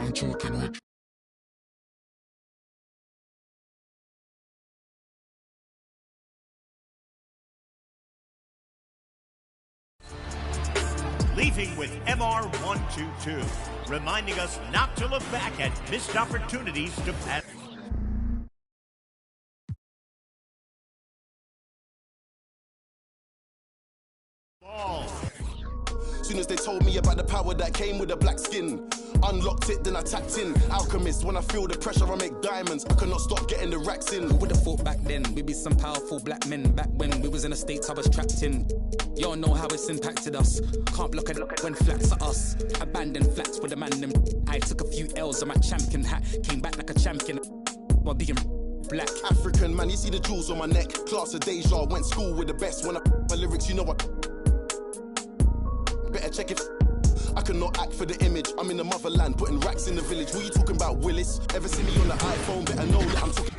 I'm talking with. Leaving with MR122, reminding us not to look back at missed opportunities to pass. Soon as they told me about the power that came with the black skin, unlocked it, then I tapped in. Alchemist, when I feel the pressure, I make diamonds. I cannot stop getting the racks in. Who would have thought back then we'd be some powerful black men? Back when we was in the States, I was trapped in. Y'all know how it's impacted us. Can't block it when flats are us. Abandoned flats with a man them. I took a few L's on my champion hat. Came back like a champion while being black. African man, you see the jewels on my neck. Class of Deja, went school with the best. When I my lyrics, you know what? Better check it. I cannot act for the image. I'm in the motherland, putting racks in the village. What you talking about, Willis? Ever see me on the iPhone? Better know that I'm talking.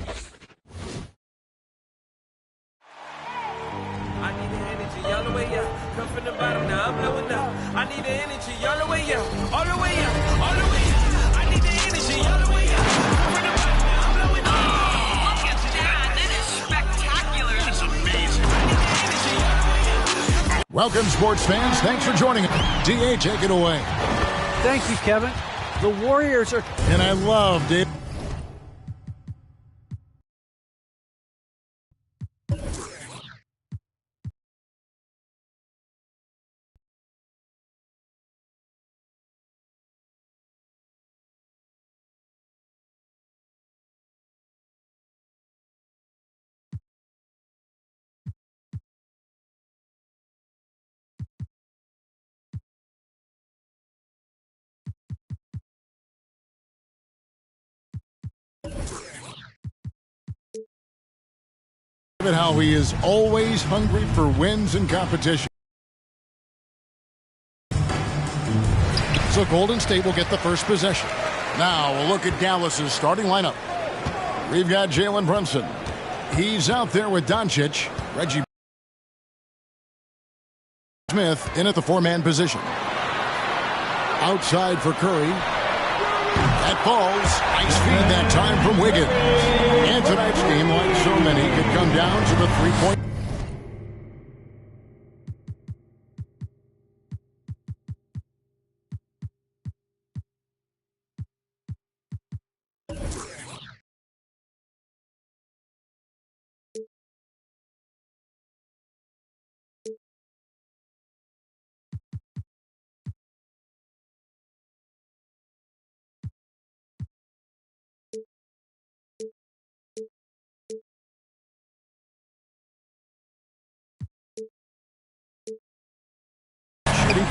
I need the energy all the way up. Come from the bottom, now I'm blowing up. I need the energy all the way up, all the way up, all the way up. I need the energy all the way up. Come from the bottom, now I'm blowing up. Oh, look at that. That is spectacular. That's amazing. I need the energy all the way up. Welcome, sports fans. Thanks for joining us. DA, take it away. Thank you, Kevin. The Warriors are... And I love Dave. How he is always hungry for wins and competition. So Golden State will get the first possession. Now we'll look at Dallas's starting lineup. We've got Jalen Brunson. He's out there with Doncic. Reggie Smith in at the four-man position. Outside for Curry. That falls. Nice feed that time from Wiggins. And tonight's game, like so many, could come down to the three-point.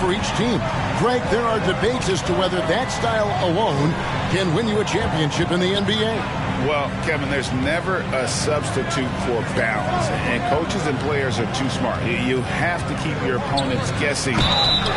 For each team. Greg, there are debates as to whether that style alone can win you a championship in the NBA. Well, Kevin, there's never a substitute for balance, and coaches and players are too smart. You have to keep your opponents guessing.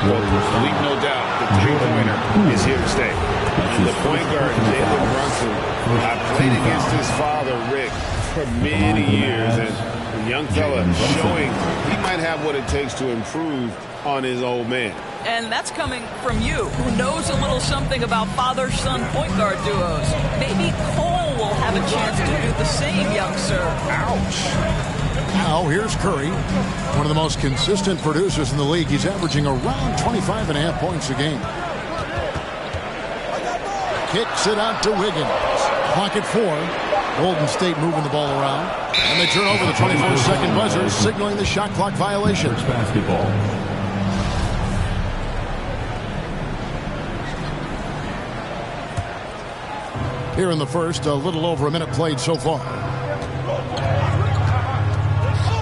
But leave no doubt, the three-pointer is here to stay. And the point guard, Jalen Brunson, I played against his father, Rick, for many years, and the young fella showing he might have what it takes to improve on his old man. And that's coming from you, who knows a little something about father-son point guard duos. Maybe Cole will have a chance to do the same, young sir. Ouch. Now here's Curry, one of the most consistent producers in the league. He's averaging around 25.5 points a game. Kicks it out to Wiggins. Clock at 4. Golden State moving the ball around. And they turn over the 24-second buzzer, signaling the shot clock violation. Basketball. Here in the first, a little over a minute played so far.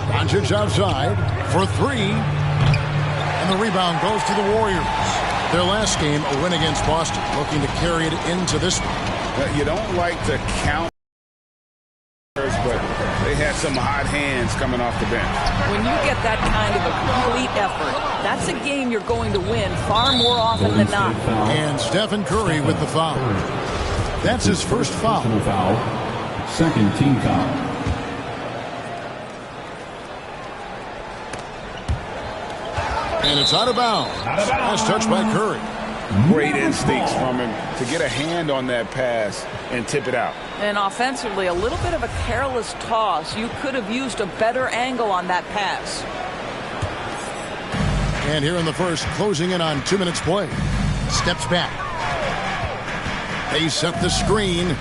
Doncic outside for three. And the rebound goes to the Warriors. Their last game, a win against Boston, looking to carry it into this one. You don't like to count, but they had some hot hands coming off the bench. When you get that kind of a complete effort, that's a game you're going to win far more often than not. And Stephen Curry with the foul. That's his first foul. Second team foul. And it's out of bounds. Last touch by Curry. Great instincts from him to get a hand on that pass and tip it out. And offensively, a little bit of a careless toss. You could have used a better angle on that pass. And here in the first, closing in on 2 minutes play. Steps back. They set the screen.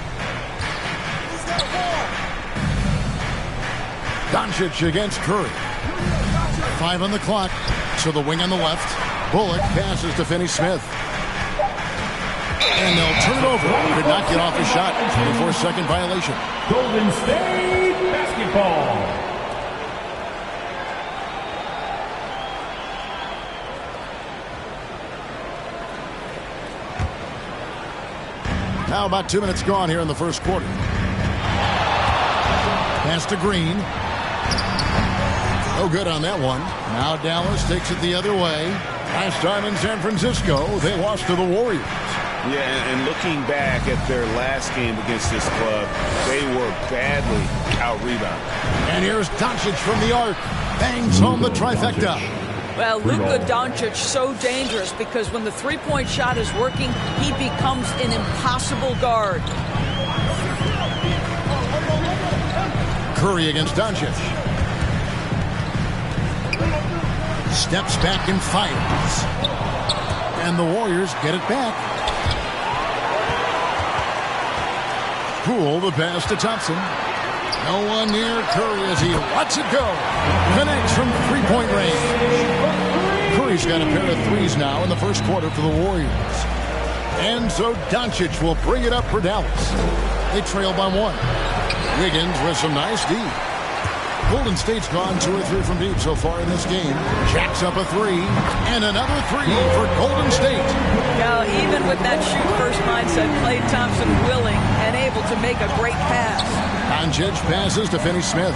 Doncic against Curry. 5 on the clock. So the wing on the left. Bullock passes to Finney-Smith. And they'll turn it over. Could not get off a shot. 24-second violation. Golden State basketball. Now about 2 minutes gone here in the first quarter. Pass to Green. No good on that one. Now Dallas takes it the other way. Last time in San Francisco, they lost to the Warriors. Yeah, and looking back at their last game against this club, they were badly out-rebounded. And here's Doncic from the arc. Bangs home the trifecta. Well, Luka Doncic so dangerous because when the three-point shot is working, he becomes an impossible guard. Curry against Doncic. Steps back and fires. And the Warriors get it back. Poole the pass to Thompson. No one near Curry as he lets it go. Connects from three-point range. Curry's got a pair of threes now in the first quarter for the Warriors. And so Doncic will bring it up for Dallas. They trail by 1. Wiggins with some nice D. Golden State's gone 2 or 3 from deep so far in this game. Jacks up a 3. And another 3 for Golden State. Now, even with that shoot-first mindset, Klay Thompson willing and able to make a great pass. Doncic passes to Finney-Smith.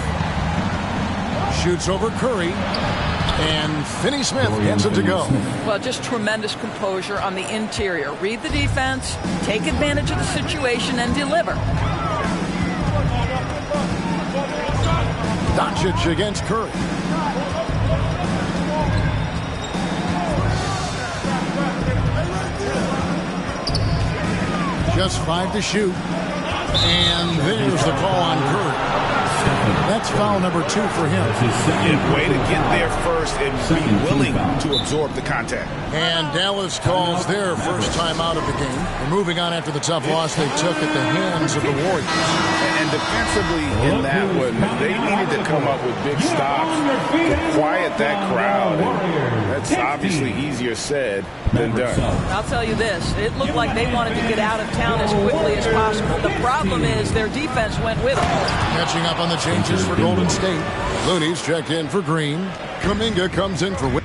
Shoots over Curry. And Finney-Smith gets it to go. Well, just tremendous composure on the interior. Read the defense, take advantage of the situation, and deliver. Doncic against Curry. Just 5 to shoot. And there's the call on Curry. That's foul number 2 for him. Way to get there first and be willing to absorb the contact. And Dallas calls their first time out of the game. They're moving on after the tough loss they took at the hands of the Warriors. And defensively in that one, they needed to come up with big stops to quiet that crowd. And that's obviously easier said than done. I'll tell you this. It looked like they wanted to get out of town as quickly as possible. The problem is their defense went with them. Catching up on the changes for Golden State. Looney's checked in for Green. Kuminga comes in for Wiggins.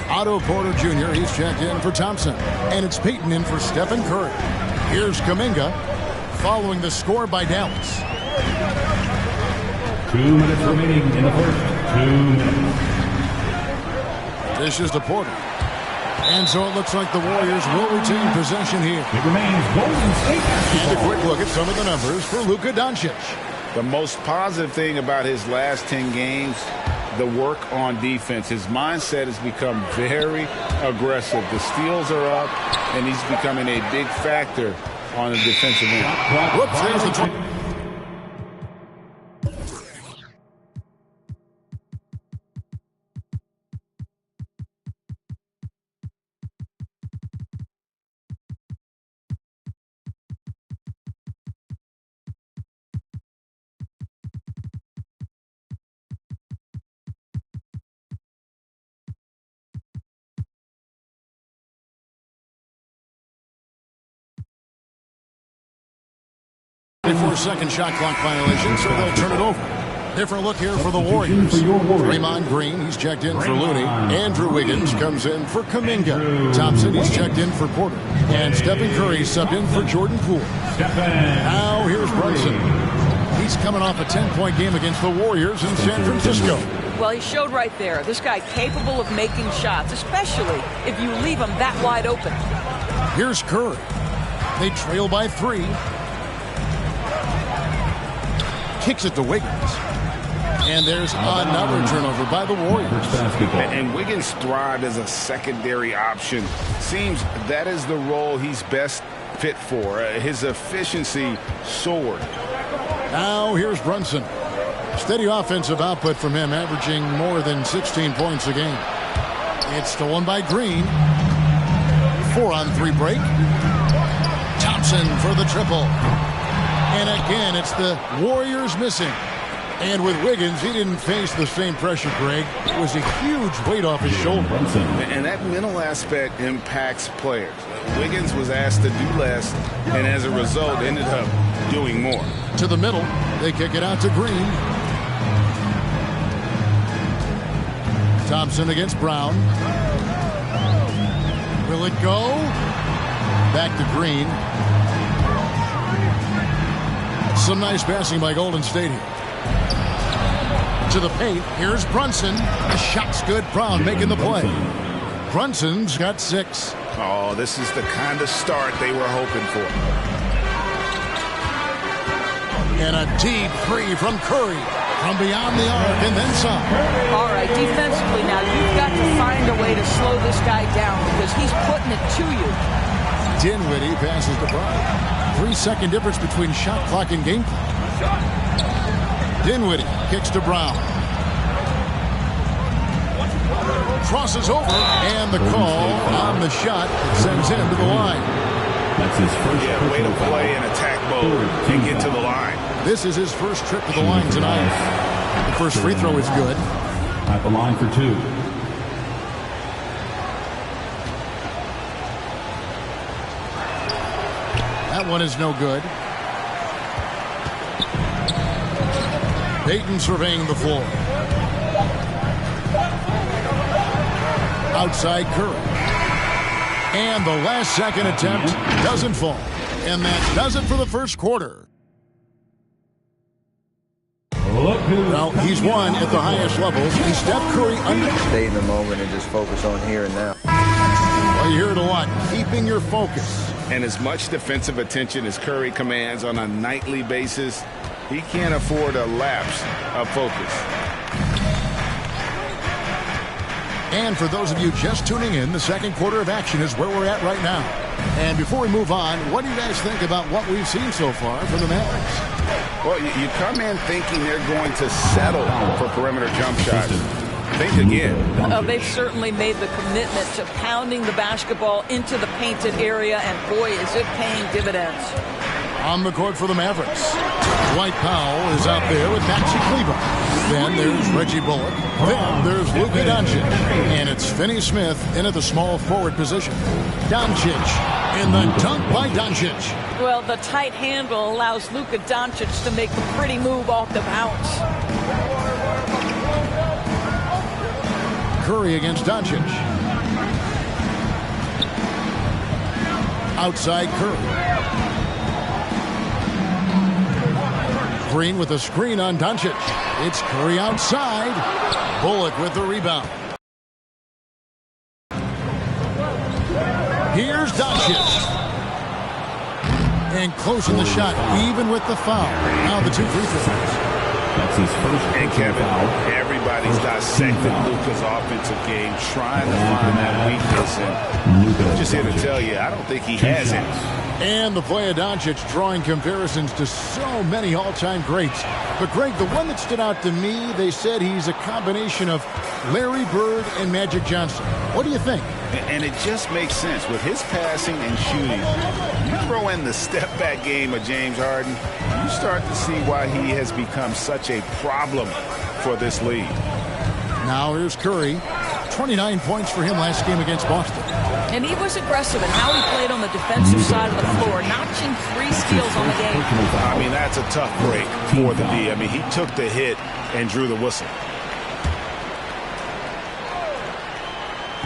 Otto Porter Jr., he's checked in for Thompson. And it's Peyton in for Stephen Curry. Here's Kuminga following the score by Dallas. 2 minutes remaining in the first. 2 minutes. This is to Porter. And so it looks like the Warriors will retain possession here. It remains Golden State basketball. And a quick look at some of the numbers for Luka Doncic. The most positive thing about his last 10 games, the work on defense. His mindset has become very aggressive. The steals are up, and he's becoming a big factor on the defensive end. Whoops, there's the second shot clock violation, so they'll turn it over. Different look here for the Warriors. Draymond Green, he's checked in for Looney. Andrew Wiggins comes in for Kuminga. Thompson, he's checked in for Porter. And Stephen Curry subbed in for Jordan Poole. Now here's Brunson. He's coming off a 10-point game against the Warriors in San Francisco. Well, he showed right there. This guy capable of making shots, especially if you leave him that wide open. Here's Curry. They trail by 3. Kicks it to Wiggins. And there's another turnover by the Warriors. And Wiggins thrived as a secondary option. Seems that is the role he's best fit for. His efficiency soared. Now here's Brunson. Steady offensive output from him, averaging more than 16 points a game. It's stolen by Green. 4-on-3 break. Thompson for the triple. And again, it's the Warriors missing. And with Wiggins, he didn't face the same pressure, Greg. It was a huge weight off his shoulder. And that mental aspect impacts players. Wiggins was asked to do less, and as a result, ended up doing more. To the middle, they kick it out to Green. Thompson against Brown. Will it go? Back to Green. Some nice passing by Golden State here. To the paint, here's Brunson. The shot's good. Brown making the play. Brunson's got 6. Oh, this is the kind of start they were hoping for. And a deep 3 from Curry. From beyond the arc and then some. All right, defensively now, you've got to find a way to slow this guy down because he's putting it to you. Dinwiddie passes to Brown. 3-second difference between shot clock and game clock. Dinwiddie kicks to Brown. Crosses over, and the call on the shot that sends him to the line. That's his first way to play in attack mode and get to the line. This is his first trip to the line tonight. The first free throw is good. At the line for 2. That one is no good. Payton surveying the floor. Outside Curry. And the last second attempt doesn't fall. And that does it for the first quarter. Well, he's won at the highest levels. And Steph Curry stay in the moment and just focus on here and now. Well, you heard a lot. Keeping your focus. And as much defensive attention as Curry commands on a nightly basis, he can't afford a lapse of focus. And for those of you just tuning in, the second quarter of action is where we're at right now. And before we move on, what do you guys think about what we've seen so far from the Mavericks? Well, you come in thinking they're going to settle for perimeter jump shots. Think again. They've certainly made the commitment to pounding the basketball into the painted area, and boy, is it paying dividends. On the court for the Mavericks, Dwight Powell is out there with Maxi Kleber. Then there's Reggie Bullock. Then there's Luka Doncic. And it's Finney Smith in at the small forward position. Doncic in the dunk by Doncic. Well, the tight handle allows Luka Doncic to make the pretty move off the bounce. Curry against Doncic. Outside Curry. Green with a screen on Doncic. It's Curry outside. Bullock with the rebound. Here's Doncic. And closing the shot, even with the foul. Now the 2 free throws. That's his first. And Kevin, everybody's dissecting Luka's offensive game, trying to find that weakness. And I'm just here to tell you, I don't think he has it. And the play of Doncic drawing comparisons to so many all-time greats. But, Greg, the one that stood out to me, they said he's a combination of Larry Bird and Magic Johnson. What do you think? And it just makes sense. With his passing and shooting, you throw in the step-back game of James Harden, you start to see why he has become such a problem for this league. Now here's Curry. 29 points for him last game against Boston. And he was aggressive in how he played on the defensive side of the floor, notching 3 steals on the game. I mean, that's a tough break for the D. I mean, he took the hit and drew the whistle.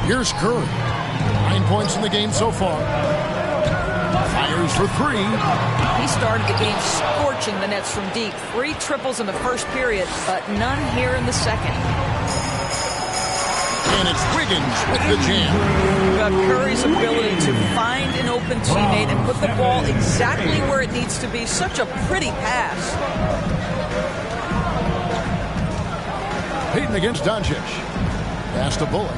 Here's Curry. 9 points in the game so far. Fires for 3. He started the game scorching the Nets from deep. 3 triples in the first period, but none here in the second. And it's Wiggins with the jam. Curry's ability to find an open teammate and put the ball exactly where it needs to be. Such a pretty pass. Payton against Doncic. Pass to Bullock.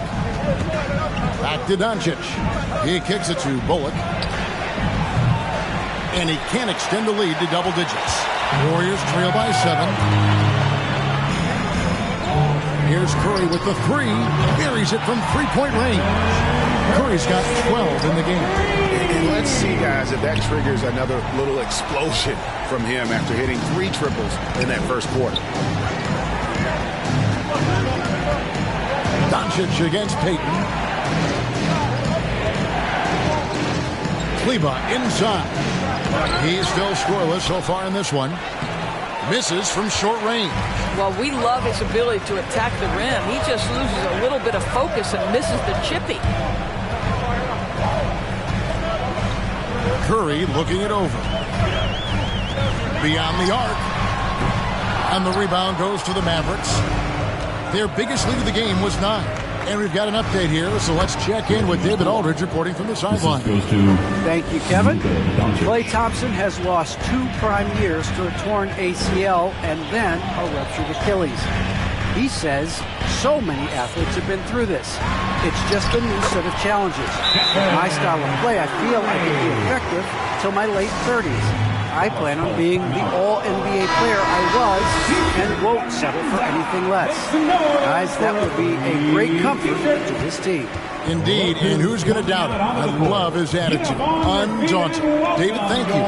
Back to Doncic. He kicks it to Bullock. And he can't extend the lead to double digits. Warriors trail by 7. Here's Curry with the 3. Buries it from 3-point range. Curry's got 12 in the game. And let's see, guys, if that triggers another little explosion from him after hitting 3 triples in that first quarter. Doncic against Payton. Kleber inside. He's still scoreless so far in this one. Misses from short range. Well, we love his ability to attack the rim. He just loses a little bit of focus and misses the chippy. Curry looking it over. Beyond the arc. And the rebound goes to the Mavericks. Their biggest lead of the game was 9. And we've got an update here, so let's check in with David Aldridge reporting from the sideline. Thank you, Kevin. Klay Thompson has lost 2 prime years to a torn ACL and then a ruptured Achilles. He says so many athletes have been through this. It's just a new set of challenges. With my style of play, I feel I can be effective till my late 30s. I plan on being the all-NBA player I was and won't settle for anything less. Guys, that would be a great comfort to this team. Indeed, and who's going to doubt it? I love his attitude. Undaunted. David, thank you.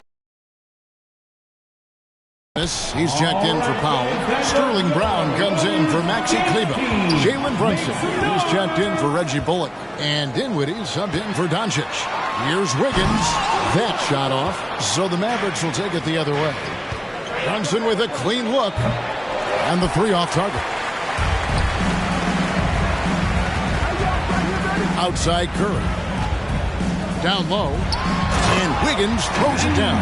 He's checked in for Powell. Sterling Brown comes in for Maxi Kleber. Jalen Brunson, he's checked in for Reggie Bullock. And Dinwiddie subbed in for Doncic. Here's Wiggins. That shot off. So the Mavericks will take it the other way. Brunson with a clean look. And the 3 off target. Outside Curry. Down low. And Wiggins throws it down.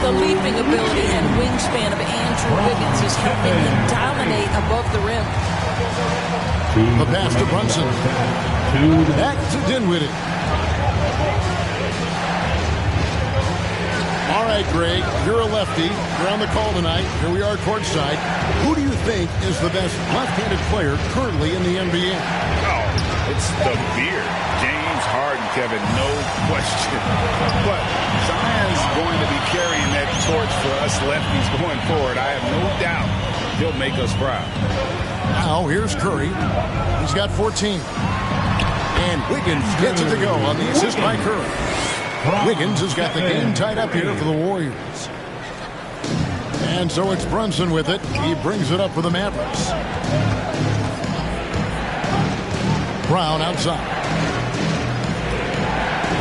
The leaping ability and wingspan of Andrew Wiggins is helping him dominate above the rim. The pass to Brunson. Back to Dinwiddie. All right, Greg, you're a lefty. You're on the call tonight. Here we are courtside. Who do you think is the best left-handed player currently in the NBA? Oh, it's the beard. James Harden, Kevin, no question. But Zion's going to be carrying that torch for us lefties going forward. I have no doubt he'll make us proud. Now, here's Curry. He's got 14. And Wiggins gets it to go on the assist by Curry. Wiggins has got the game tied up here for the Warriors. And so it's Brunson with it. He brings it up for the Mavericks. Brown outside.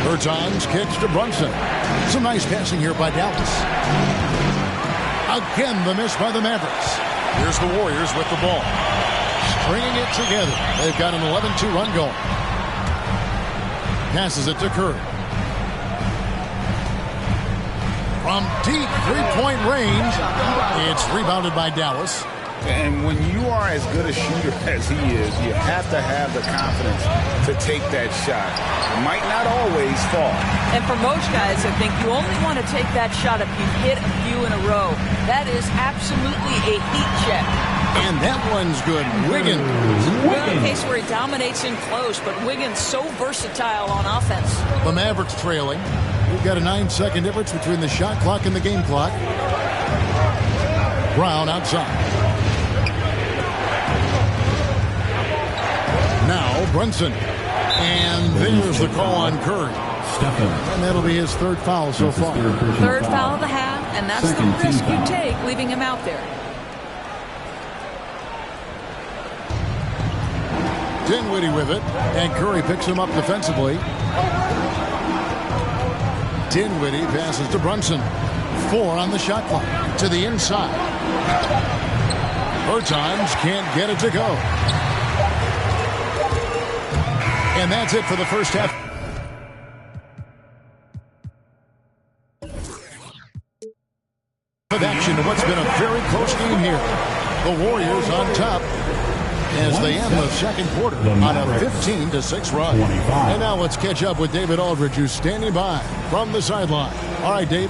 Bertans kicks to Brunson. Some nice passing here by Dallas. Again, the miss by the Mavericks. Here's the Warriors with the ball. Stringing it together. They've got an 11-2 run going. Passes it to Curry. From deep three-point range, it's rebounded by Dallas. And when you are as good a shooter as he is, you have to have the confidence to take that shot. It might not always fall. And for most guys, I think you only want to take that shot if you hit a few in a row. That is absolutely a heat check. And that one's good. Wiggins. Well, a case where he dominates in close, but Wiggins so versatile on offense. The Mavericks trailing. We've got a 9-second difference between the shot clock and the game clock. Brown outside. Now Brunson. And there's the call on Curry. And that'll be his 3rd foul so far. 3rd foul of the half, and that's the risk you take leaving him out there. Dinwiddie with it, and Curry picks him up defensively. Dinwiddie passes to Brunson. 4 on the shot clock. To the inside. Bertans can't get it to go. And that's it for the first half. With action to what's been a very close game here. The Warriors on top as they end the second quarter on a 15-6 run. 25. And now let's catch up with David Aldridge, who's standing by from the sideline. All right, Dave.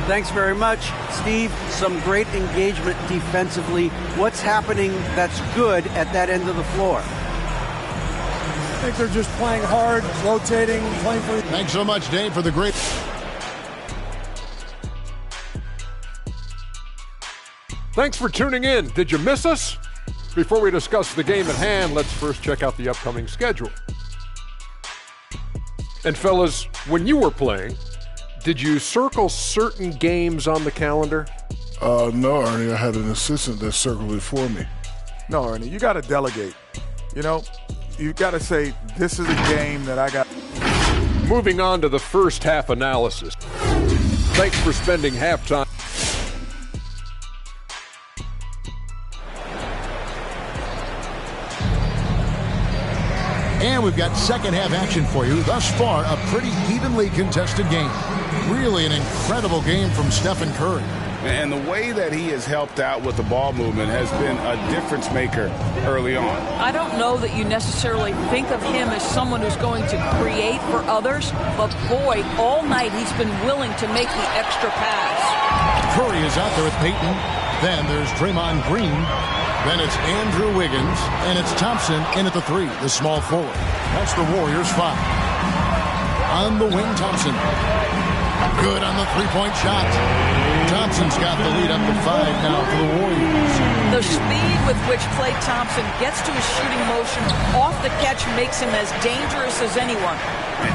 Thanks very much, Steve. Some great engagement defensively. What's happening that's good at that end of the floor? I think they're just playing hard, rotating, playing for... Thanks so much, Dave, for the great... Thanks for tuning in. Did you miss us? Before we discuss the game at hand, let's first check out the upcoming schedule. And fellas, when you were playing, did you circle certain games on the calendar? No, Ernie. I had an assistant that circled it for me. No, Ernie, you got to delegate. You know, you got to say, this is a game that I got. Moving on to the first half analysis. Thanks for spending halftime. And we've got second half action for you. Thus far, a pretty evenly contested game. Really an incredible game from Stephen Curry. And the way that he has helped out with the ball movement has been a difference maker early on. I don't know that you necessarily think of him as someone who's going to create for others, but boy, all night he's been willing to make the extra pass. Curry is out there with Peyton. Then there's Draymond Green. Then it's Andrew Wiggins, and it's Thompson in at the 3, the small forward. That's the Warriors' 5. On the wing, Thompson. Good on the three-point shot. Thompson's got the lead up to 5 now for the Warriors. The speed with which Klay Thompson gets to his shooting motion off the catch makes him as dangerous as anyone.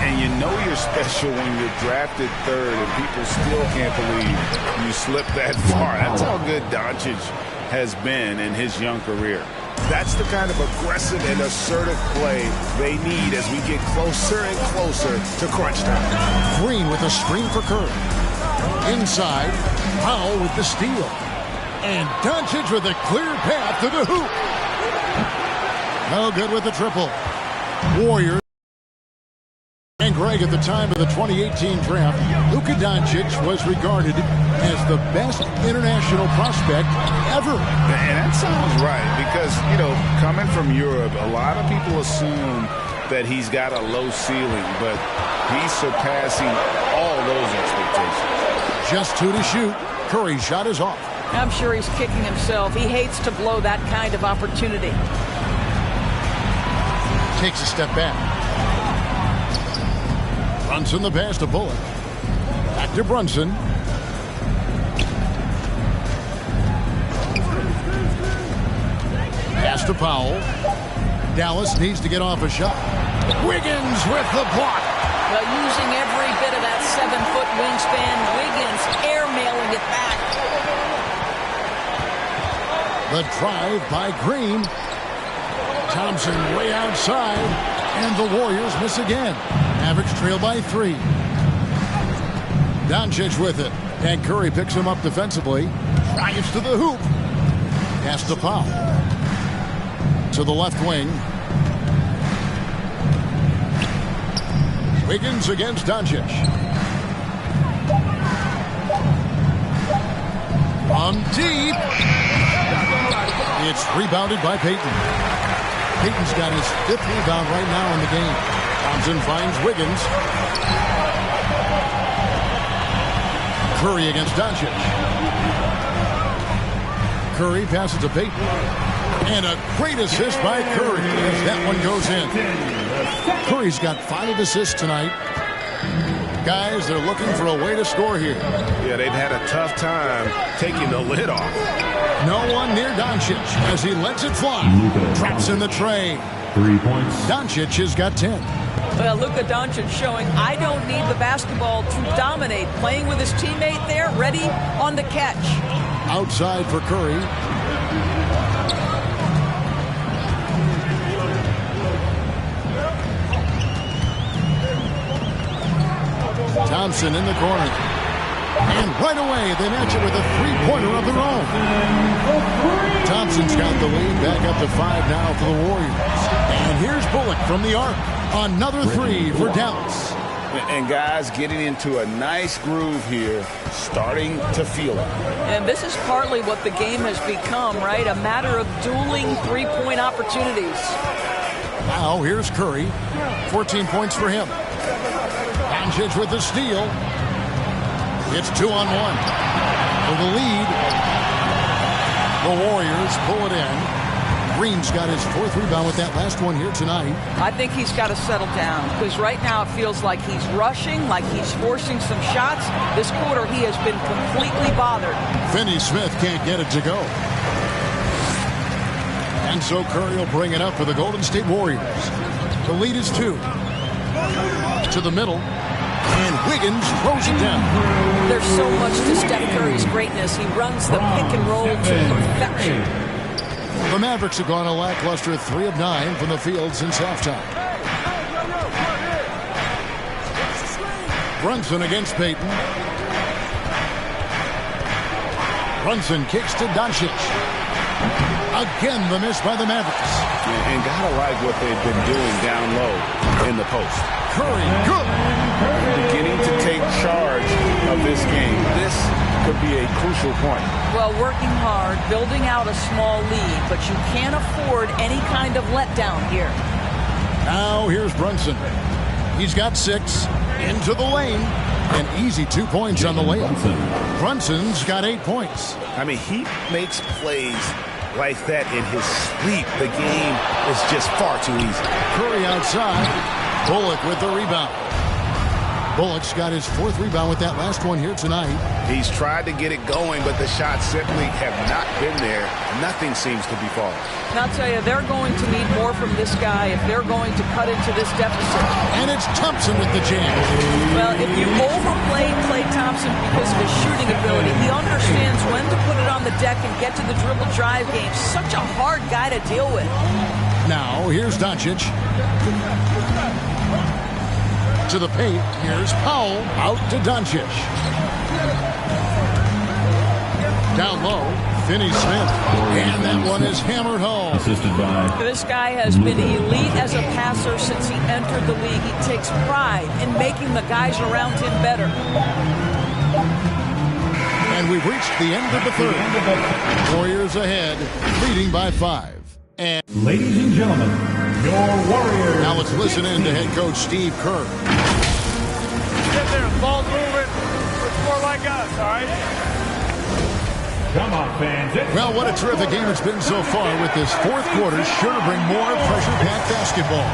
And you know you're special when you're drafted 3rd and people still can't believe you slipped that far. That's how good Doncic has been in his young career. That's the kind of aggressive and assertive play they need as we get closer and closer to crunch time. Green with a screen for Curry. Inside, Powell with the steal. And Doncic with a clear path to the hoop. No good with the triple. Warriors. And Greg, at the time of the 2018 draft, Luka Doncic was regarded as the best international prospect ever. And that sounds right because, you know, coming from Europe, a lot of people assume that he's got a low ceiling, but he's surpassing all those expectations. Just 2 to shoot. Curry's shot is off. I'm sure he's kicking himself. He hates to blow that kind of opportunity. Takes a step back. Brunson the pass to Bullock. Back to Brunson. Pass to Powell. Dallas needs to get off a shot. Wiggins with the block. Well, using every bit of that 7-foot wingspan, Wiggins airmailing it back. The drive by Green. Thompson way outside, and the Warriors miss again. Mavericks trail by 3. Doncic with it, and Curry picks him up defensively. Drives to the hoop. Pass to Powell. To the left wing. Wiggins against Doncic. From deep. It's rebounded by Peyton. Peyton's got his 5th rebound right now in the game. Thompson finds Wiggins. Curry against Doncic. Curry passes to Peyton. And a great assist by Curry as that one goes in. Curry's got 5 assists tonight. Guys, they're looking for a way to score here. Yeah, they've had a tough time taking the lid off. No one near Doncic as he lets it fly. Drops in the tray. 3 points. Doncic has got 10. Well, Luka Doncic showing I don't need the basketball to dominate. Playing with his teammate there, ready on the catch. Outside for Curry. Thompson in the corner. And right away, they match it with a three-pointer of their own. Thompson's got the lead, back up to 5 now for the Warriors. And here's Bullock from the arc. Another three for Dallas. And guys getting into a nice groove here, starting to feel it. And this is partly what the game has become, right? A matter of dueling three-point opportunities. Now here's Curry. 14 points for him. Doncic with the steal. It's 2-on-1 for the lead. The Warriors pull it in. Green's got his 4th rebound with that last one here tonight. I think he's got to settle down because right now it feels like he's rushing, like he's forcing some shots. This quarter he has been completely bothered. Finney-Smith can't get it to go. And so Curry will bring it up for the Golden State Warriors. The lead is 2. To the middle. And Wiggins throws it down. There's so much to Steph Curry's greatness. He runs the pick and roll to perfection. The Mavericks have gone a lackluster 3 of 9 from the field since halftime. Brunson against Payton. Brunson kicks to Doncic. Again, the miss by the Mavericks. And gotta like what they've been doing down low in the post. Curry, good. Beginning to take charge of this game. This could be a crucial point. Well, working hard, building out a small lead, but you can't afford any kind of letdown here. Now here's Brunson. He's got 6 into the lane. An easy 2 points on the layup. Brunson's got 8 points. I mean, he makes plays like that in his sleep. The game is just far too easy. Curry outside. Bullock with the rebound. Bullock's got his 4th rebound with that last one here tonight. He's tried to get it going, but the shots simply have not been there. Nothing seems to be falling. And I'll tell you, they're going to need more from this guy if they're going to cut into this deficit. And it's Thompson with the jam. Well, if you overplay Klay Thompson because of his shooting ability, he understands when to put it on the deck and get to the dribble drive game. Such a hard guy to deal with. Now, here's Doncic. To the paint. Here's Powell. Out to Doncic. Down low. Finney-Smith. And that one is hammered home. Assisted by... This guy has been elite as a passer since he entered the league. He takes pride in making the guys around him better. And we've reached the end of the 3rd. Warriors ahead, leading by 5. And ladies and gentlemen, your Warriors. Now let's listen in to head coach Steve Kerr. Get there, the ball's moving. It's more like us, all right? Come on, fans. Well, what a terrific game it's been so far with this 4th quarter. Sure to bring more pressure-packed basketball.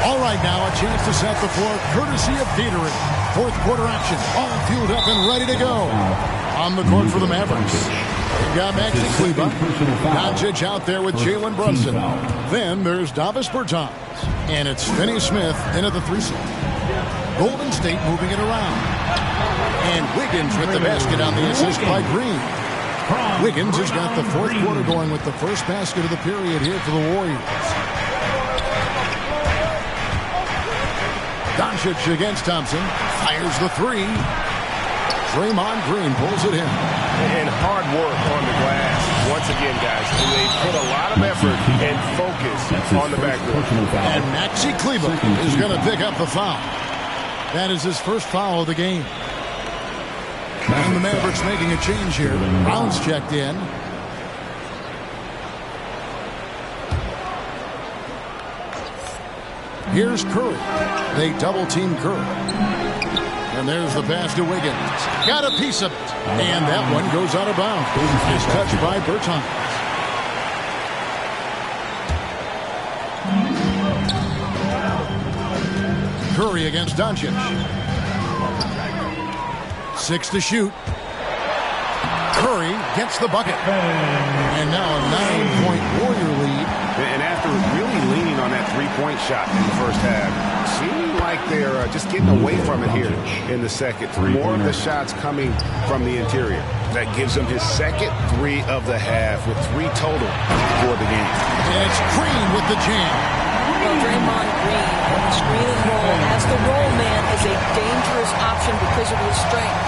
All right, now a chance to set the floor courtesy of Gatorade. 4th quarter action, all fueled up and ready to go. On the court for the Mavericks. We've got Maxi Kleber. Doncic out there with Jalen Brunson. Then there's Davis Bertans. And it's Finney-Smith into the 3-seat. Golden State moving it around. And Wiggins with the basket on the assist by Green. Wiggins has got the 4th quarter going with the first basket of the period here for the Warriors. Doncic against Thompson. Fires the 3. Draymond Green pulls it in. And hard work on the glass. Once again, guys, they put a lot of effort and focus on the backboard. And Maxi Kleber is going to pick up the foul. That is his first foul of the game. And the Mavericks making a change here. Brown's checked in. Here's Curry. They double-team Curry. And there's the pass to Wiggins. Got a piece of it. And that one goes out of bounds. It's touched by Bertans. Curry against Doncic. 6 to shoot. Curry gets the bucket. And now a 9-point Warrior lead. And after really leaning on that three-point shot in the first half, seeming like they're just getting away from it here in the second. More of the shots coming from the interior. That gives him his second 3 of the half with 3 total for the game. And it's Green with the jam. Well, Draymond Green, screen and roll, as the roll man, is a dangerous option because of his strength.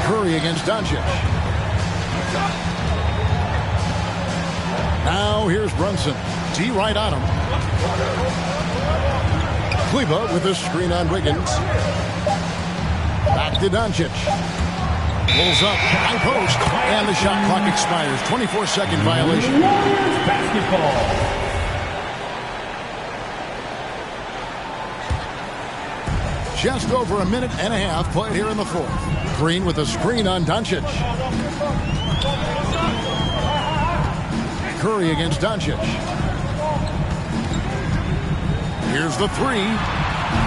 Curry against Doncic. Now here's Brunson. D right on him. Kleba with the screen on Wiggins. Back to Doncic. Pulls up, high post, and the shot clock expires. 24-second violation. Basketball. Just over a minute and a half played here in the fourth. Green with a screen on Doncic. Curry against Doncic. Here's the three.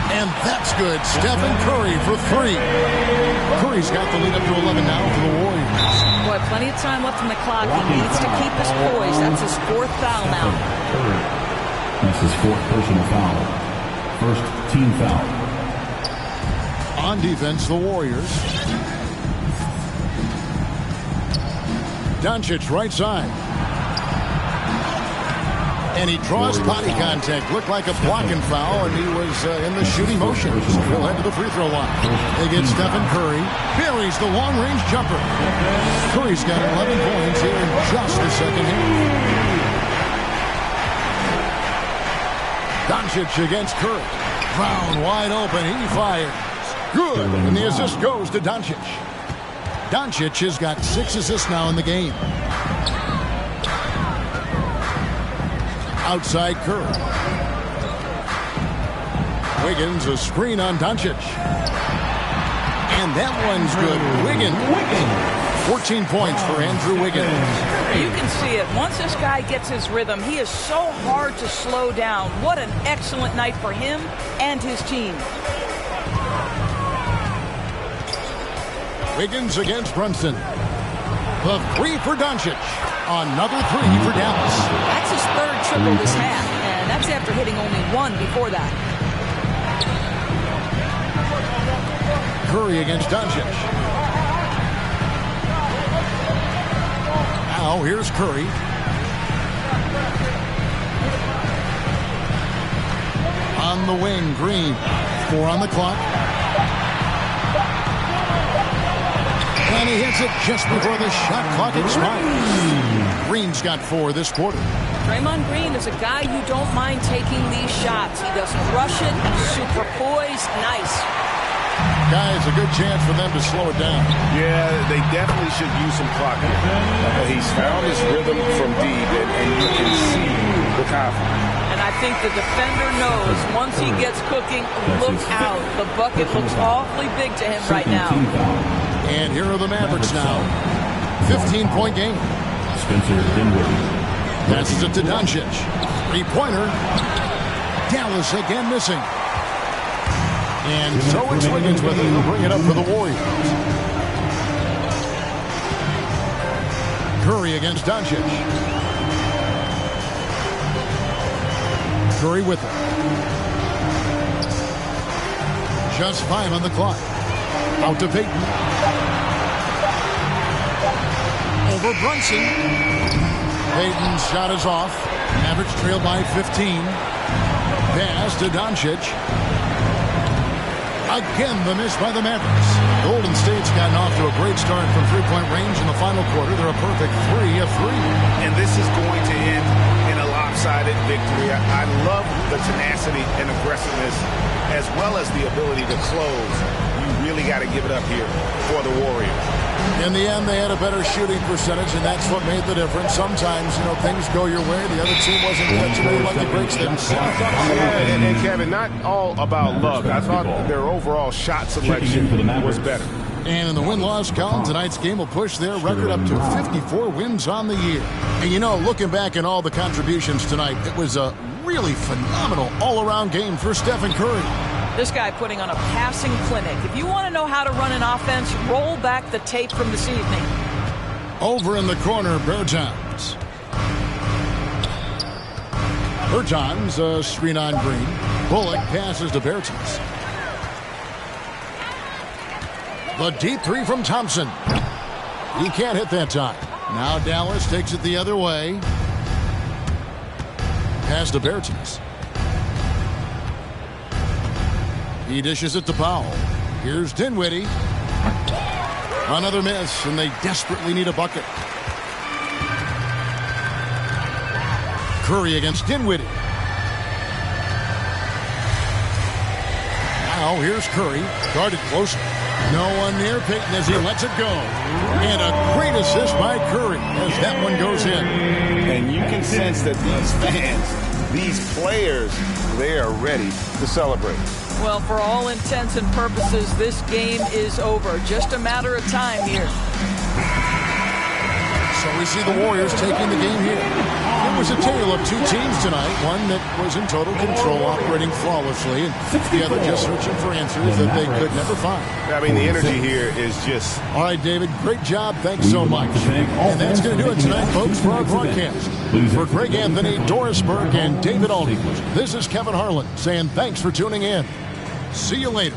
And that's good. Stephen Curry for three. Curry's got the lead up to 11 now for the Warriors. Boy, plenty of time left in the clock. He needs to keep his poise. That's his fourth foul now. That's his fourth personal foul. First team foul. On defense, the Warriors. Doncic right side. And he draws body contact. Looked like a blocking foul, and he was in the shooting motion. So he'll head to the free throw line. They get Stephen Curry. Buries the long-range jumper. Curry's got 11 points here in just the second half. Doncic against Curry. Brown wide open. He fires. Good. And the assist goes to Doncic. Doncic has got 6 assists now in the game. Outside Curry. Wiggins, a screen on Doncic. And that one's good. Wiggins. 14 points for Andrew Wiggins. You can see it. Once this guy gets his rhythm, he is so hard to slow down. What an excellent night for him and his team. Wiggins against Brunson. The three for Doncic. Another three for Dallas. That's his third triple this half, and that's after hitting only one before that. Curry against Doncic. Now here's Curry. On the wing, Green. 4 on the clock. And he hits it just before the shot clock expires. Green's got 4 this quarter. Draymond Green is a guy you don't mind taking these shots. He doesn't rush it. Super poised. Nice. Guys, a good chance for them to slow it down. Yeah, they definitely should use some clock here. He's found his rhythm from deep, and you can see the confidence. And I think the defender knows once he gets cooking, look out. The bucket looks awfully big to him right now. And here are the Mavericks now. 15-point game. Spencer Dinwiddie. Passes it to Doncic. Three-pointer. Dallas again missing. And so it's Wiggins with it. He'll bring it up for the Warriors. Curry against Doncic. Curry with it. Just 5 on the clock. Out to Payton. Over Brunson. Payton's shot is off. Mavericks trail by 15. Pass to Doncic. Again, the miss by the Mavericks. Golden State's gotten off to a great start from three-point range in the final quarter. They're a perfect 3 of 3. And this is going to end in a lopsided victory. I love the tenacity and aggressiveness as well as the ability to close. You really got to give it up here for the Warriors. In the end, they had a better shooting percentage, and that's what made the difference. Sometimes, things go your way. The other team wasn't catching any lucky breaks themselves. Yeah, and Kevin, not all about luck. I thought their overall shot selection was better. And in the win-loss column, tonight's game will push their record up to 54 wins on the year. And looking back at all the contributions tonight, it was a really phenomenal all-around game for Stephen Curry. This guy putting on a passing clinic. If you want to know how to run an offense, roll back the tape from this evening. Over in the corner, Bertans. Bertans, a screen on Green. Bullock passes to Bertans. The deep 3 from Thompson. He can't hit that time. Now Dallas takes it the other way. Pass to Bertens. He dishes it to Powell. Here's Dinwiddie. Another miss, and they desperately need a bucket. Curry against Dinwiddie. Now here's Curry, guarded closer. No one near Payton as he lets it go. And a great assist by Curry as that one goes in. And you can sense that these fans, these players, they are ready to celebrate. Well, for all intents and purposes, this game is over. Just a matter of time here. So we see the Warriors taking the game here. It was a tale of two teams tonight. One that was in total control, operating flawlessly, and the other just searching for answers that they could never find. I mean, the energy here is just... All right, David, great job. Thanks so much. And that's going to do it tonight, folks, for our broadcast. For Greg Anthony, Doris Burke, and David Aldridge, this is Kevin Harlan saying thanks for tuning in. See you later.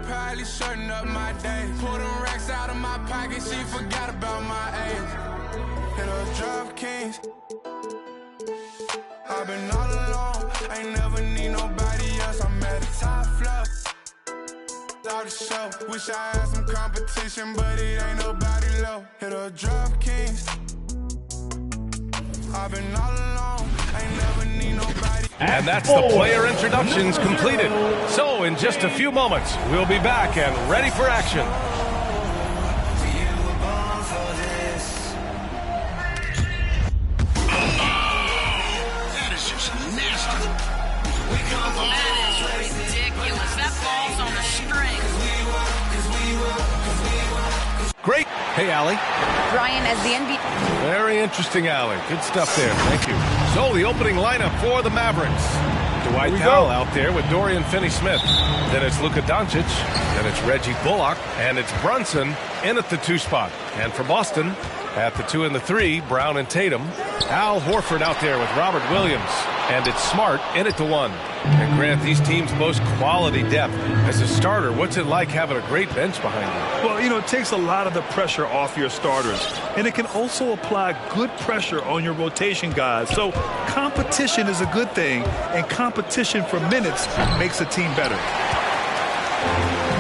Probably shorten up my day. Pull them racks out of my pocket, she forgot about my age. Hit her drop kings. I've been all alone, ain't never need nobody else. I'm at the top floor. Out the show, wish I had some competition, but it ain't nobody low. Hit her drop kings. I've been all alone, ain't never need nobody. And that's the player introductions completed. So in just a few moments, we'll be back and ready for action. That is just nasty. That is ridiculous. That ball's on a string. Great. Hey, Allie. Ryan, as the NBA... Very interesting, Allie. Good stuff there. Thank you. So the opening lineup for the Mavericks. Dwight Powell out there with Dorian Finney-Smith. Then it's Luka Doncic. Then it's Reggie Bullock. And it's Brunson in at the 2 spot. And for Boston, at the 2 and the 3, Brown and Tatum. Al Horford out there with Robert Williams. And it's Smart in at the 1. And Grant, these teams boast quality depth. As a starter, what's it like having a great bench behind you? Well, you know, it takes a lot of the pressure off your starters. And it can also apply good pressure on your rotation guys. So competition is a good thing. And competition for minutes makes a team better.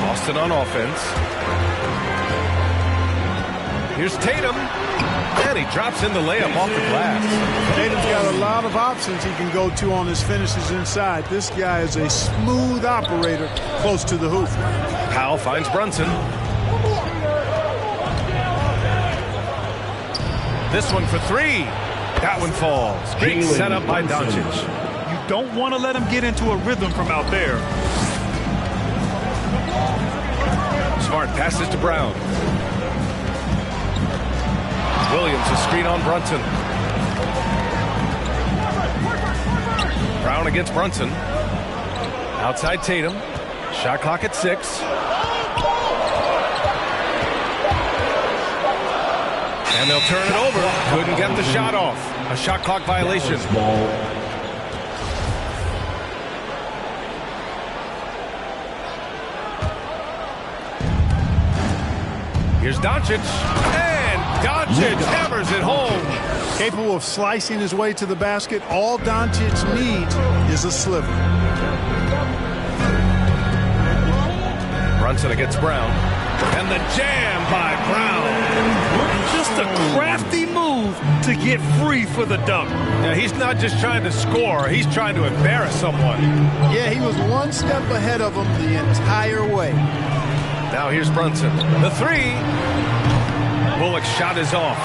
Boston on offense. Here's Tatum. And he drops in the layup off the glass. Tatum's got a lot of options he can go to on his finishes inside. This guy is a smooth operator close to the hoop. Powell finds Brunson. This one for 3. That one falls. Great setup by Doncic. You don't want to let him get into a rhythm from out there. Smart passes to Brown. Williams, a screen on Brunson. Brown against Brunson. Outside Tatum. Shot clock at 6. And they'll turn it over. Couldn't get the shot off. A shot clock violation. Here's Doncic. Doncic hammers it home. Capable of slicing his way to the basket. All Doncic needs is a sliver. Brunson against Brown. And the jam by Brown. Just a crafty move to get free for the dunk. Now, he's not just trying to score. He's trying to embarrass someone. Yeah, he was one step ahead of him the entire way. Now here's Brunson. The 3. Bullock's shot is off.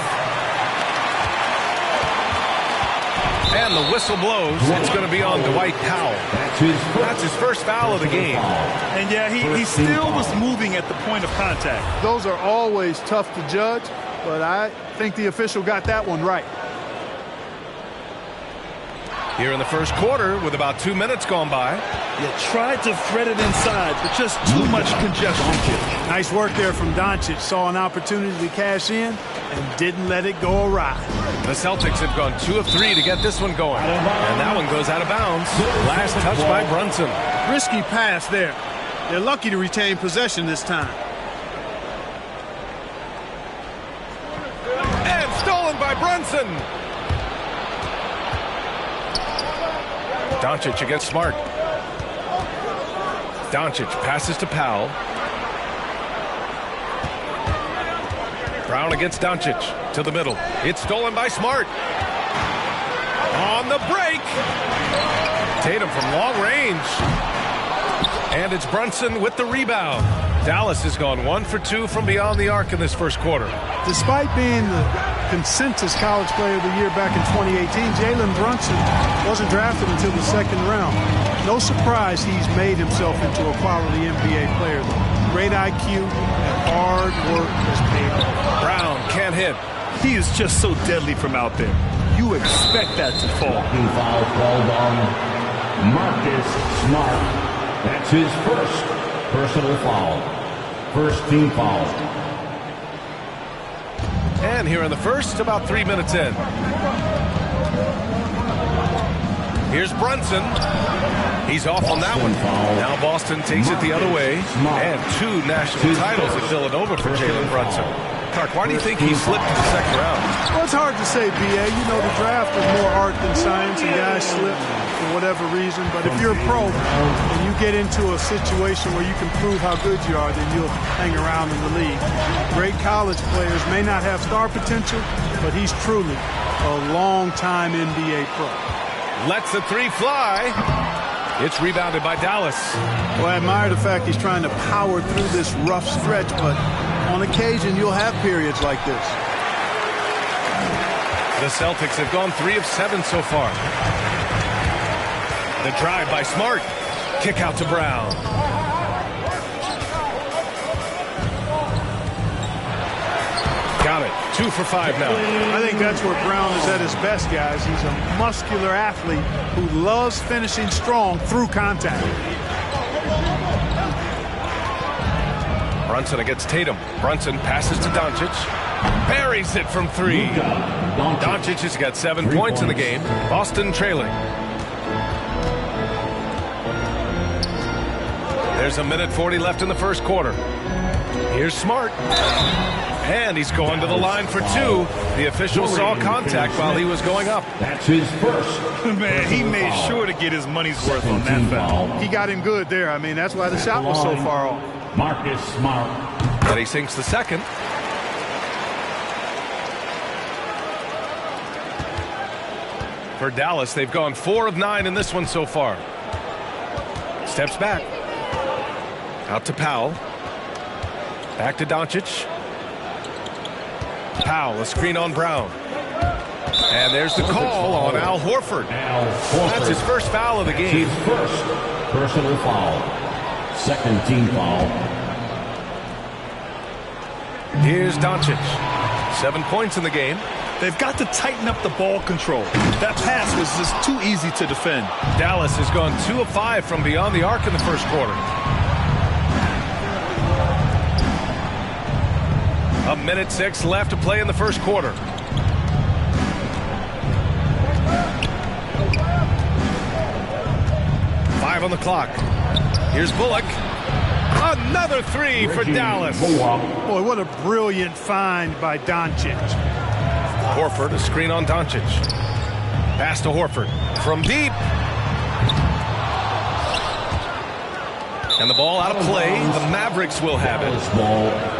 And the whistle blows. It's going to be on Dwight Powell. That's his first foul of the game. And yeah, he still was moving at the point of contact. Those are always tough to judge, but I think the official got that one right. Here in the first quarter with about 2 minutes gone by. Yeah, tried to thread it inside, but just too much congestion. Nice work there from Doncic. Saw an opportunity to cash in and didn't let it go awry. The Celtics have gone 2 of 3 to get this one going. And that one goes out of bounds. Last touch by Brunson. Risky pass there. They're lucky to retain possession this time. And stolen by Brunson. Doncic against Smart. Doncic passes to Powell. Brown against Doncic to the middle. It's stolen by Smart. On the break. Tatum from long range. And it's Brunson with the rebound. Dallas has gone 1 for 2 from beyond the arc in this first quarter. Despite being the consensus college player of the year back in 2018, Jalen Brunson wasn't drafted until the second round. No surprise he's made himself into a quality NBA player. Great IQ and hard work has paid off. Brown can't hit. He is just so deadly from out there. You expect that to fall. Foul called on Marcus Smart. That's his first personal foul. First team foul. And here in the first, about 3 minutes in. Here's Brunson. He's off on that one. Now Boston takes it the other way. And 2 national titles at Villanova for Jalen Brunson. Clark, why do you think he slipped to the second round? Well, it's hard to say, B.A. You know, the draft is more art than science, and guys slip for whatever reason. But if you're a pro and you get into a situation where you can prove how good you are, then you'll hang around in the league. Great college players may not have star potential, but he's truly a long-time NBA pro. Lets the 3 fly. It's rebounded by Dallas. Well, I admire the fact he's trying to power through this rough stretch, but on occasion you'll have periods like this. The Celtics have gone 3 of 7 so far. The drive by Smart. Kick out to Brown. Got it. 2 for 5 now. I think that's where Brown is at his best, guys. He's a muscular athlete who loves finishing strong through contact. Brunson against Tatum. Brunson passes to Doncic. Buries it from 3. Doncic has got 7 points in the game. Boston trailing. There's a minute 40 left in the first quarter. Here's Smart. And he's going to the line for 2. The official saw contact while he was going up. That's his first. Man, he made sure to get his money's worth on that foul. He got him good there. I mean, that's why the shot was so far off. Marcus Smart. And he sinks the second. For Dallas, they've gone 4 of 9 in this one so far. Steps back. Out to Powell. Back to Doncic. Powell, a screen on Brown. And there's the call on Al Horford. That's his first foul of the game. His first personal foul. Second team foul. Here's Doncic. 7 points in the game. They've got to tighten up the ball control. That pass was just too easy to defend. Dallas has gone 2 of 5 from beyond the arc in the first quarter. A minute 6 left to play in the first quarter. Five on the clock. Here's Bullock. Another 3 for Dallas. Boy, what a brilliant find by Doncic. Horford, a screen on Doncic. Pass to Horford from deep. And the ball out of play. The Mavericks will have it.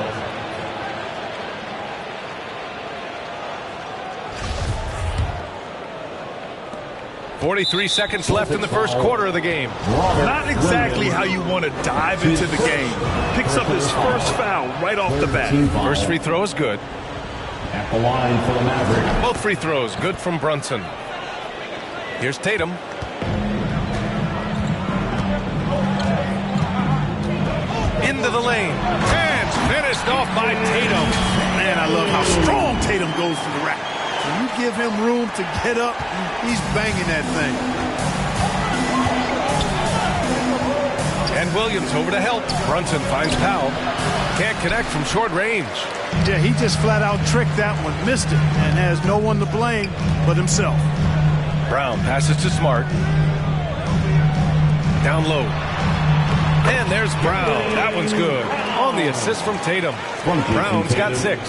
43 seconds left in the first quarter of the game. Not exactly how you want to dive into the game. Picks up his first foul right off the bat. First free throw is good. At the line for the Mavericks. Both free throws good from Brunson. Here's Tatum. Into the lane. And finished off by Tatum. Man, I love how strong Tatum goes to the rack. When you give him room to get up, he's banging that thing. And Williams over to help. Brunson finds Powell. Can't connect from short range. Yeah, he just flat out tricked that one, missed it, and has no one to blame but himself. Brown passes to Smart. Down low. And there's Brown. That one's good. On the assist from Tatum. Brown's got 6.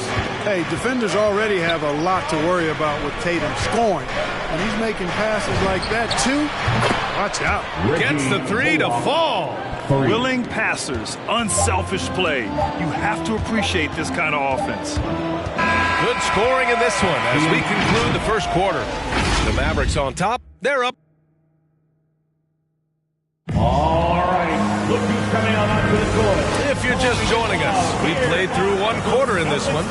Hey, defenders already have a lot to worry about with Tatum scoring. And he's making passes like that, too. Watch out. Gets the 3 to fall. Willing passers, unselfish play. You have to appreciate this kind of offense. Good scoring in this one as we conclude the first quarter. The Mavericks on top. They're up. All right, look who's coming out onto the court. If you're just joining us, we played through 1 quarter in this one.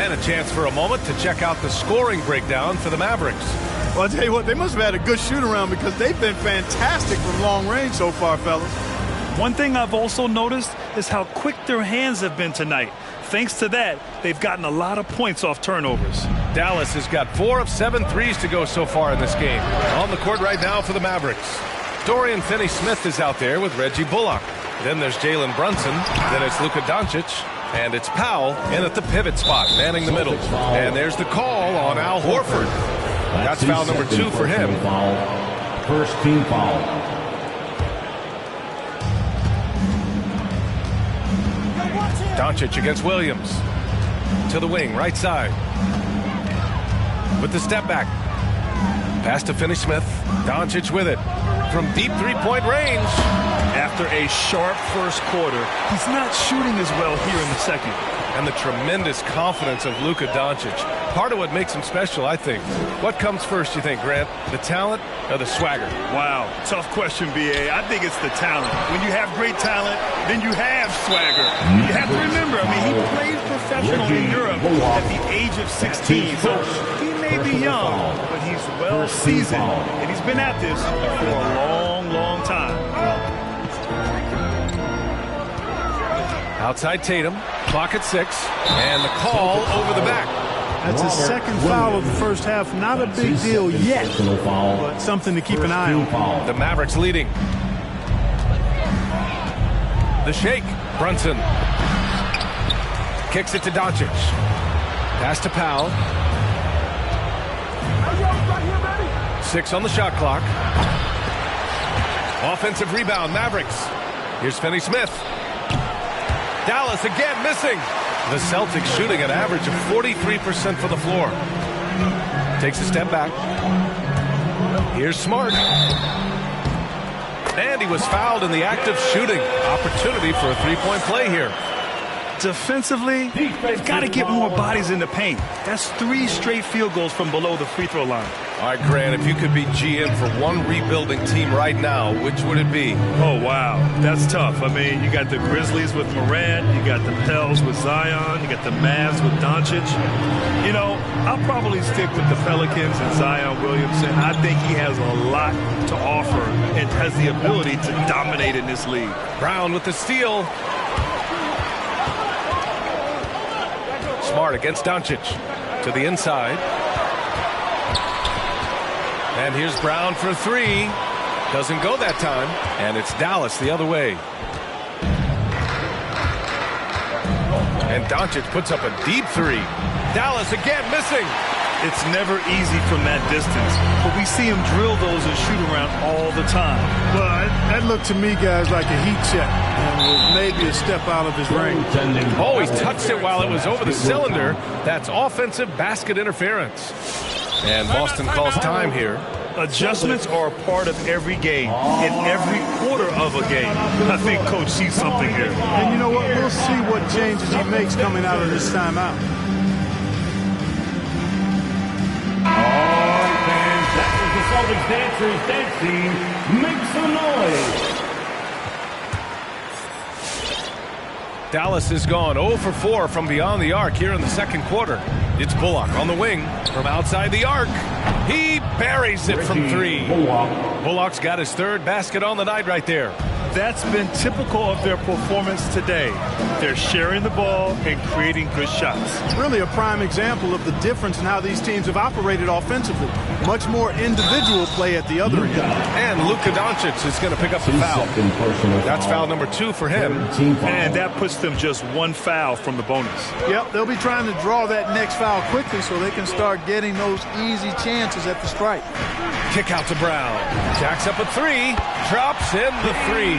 And a chance for a moment to check out the scoring breakdown for the Mavericks. Well, I'll tell you what, they must have had a good shoot-around because they've been fantastic from long range so far, fellas. One thing I've also noticed is how quick their hands have been tonight. Thanks to that, they've gotten a lot of points off turnovers. Dallas has got 4 of 7 threes to go so far in this game. On the court right now for the Mavericks. Dorian Finney-Smith is out there with Reggie Bullock. Then there's Jalen Brunson. Then it's Luka Doncic. And it's Powell in at the pivot spot, manning the middle. And there's the call on Al Horford. That's foul number 2 for him. First team foul. Doncic against Williams. To the wing, right side. With the step back. Pass to Finney-Smith. Doncic with it. From deep three-point range. After a sharp first quarter, he's not shooting as well here in the second. And the tremendous confidence of Luka Doncic. Part of what makes him special, I think. What comes first, you think, Grant? The talent or the swagger? Wow, tough question, B.A. I think it's the talent. When you have great talent, then you have swagger. You have to remember, I mean, he played professional in Europe at the age of 16. So he may be young, but he's well seasoned. And he's been at this for a long, long time. Outside Tatum, clock at 6, and the call over the back. That's his second foul of the first half. Not a big deal yet, but something to keep an eye on. The Mavericks leading. The shake, Brunson. Kicks it to Doncic. Pass to Powell. 6 on the shot clock. Offensive rebound, Mavericks. Here's Finney-Smith. Dallas again missing. The Celtics shooting an average of 43% for the floor. Takes a step back. Here's Smart. And he was fouled in the act of shooting. Opportunity for a three-point play here. Defensively, they've got to get more bodies in the paint. That's 3 straight field goals from below the free throw line. All right, Grant, if you could be GM for one rebuilding team right now, which would it be? Oh, wow. That's tough. I mean, you got the Grizzlies with Morant, you got the Pels with Zion, you got the Mavs with Doncic. You know, I'll probably stick with the Pelicans and Zion Williamson. I think he has a lot to offer and has the ability to dominate in this league. Brown with the steal. Smart against Doncic. To the inside. And here's Brown for 3. Doesn't go that time. And it's Dallas the other way. And Doncic puts up a deep 3. Dallas again missing. It's never easy from that distance, but we see him drill those and shoot around all the time. Well, that looked to me, guys, like a heat check and was maybe a step out of his range. Oh, he touched it while it was over the cylinder. That's offensive basket interference. And Boston calls time here. Adjustments are a part of every game, in every quarter of a game. I think Coach sees something here. And you know what? We'll see what changes he makes coming out of this timeout. Celtics dancers dancing. Make some noise. Dallas has gone 0 for 4 from beyond the arc here in the second quarter. It's Bullock on the wing from outside the arc. He buries it from 3. Bullock's got his 3rd basket on the night right there. That's been typical of their performance today. They're sharing the ball and creating good shots. Really a prime example of the difference in how these teams have operated offensively. Much more individual play at the other end. And Luka Doncic is going to pick up the foul. That's foul number 2 for him. And that puts them just 1 foul from the bonus. Yep, they'll be trying to draw that next foul quickly so they can start getting those easy chances at the stripe. Kick out to Brown. Jacks up a 3. Drops in the 3.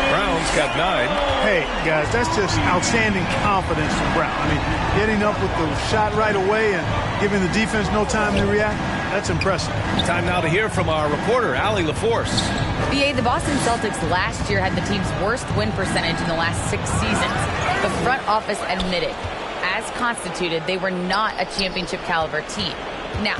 Brown's got 9. Hey, guys, that's just outstanding confidence from Brown. I mean, getting up with the shot right away and giving the defense no time to react, that's impressive. Time now to hear from our reporter, Allie LaForce. BA, the Boston Celtics last year had the team's worst win percentage in the last 6 seasons. The front office admitted, as constituted, they were not a championship caliber team. Now,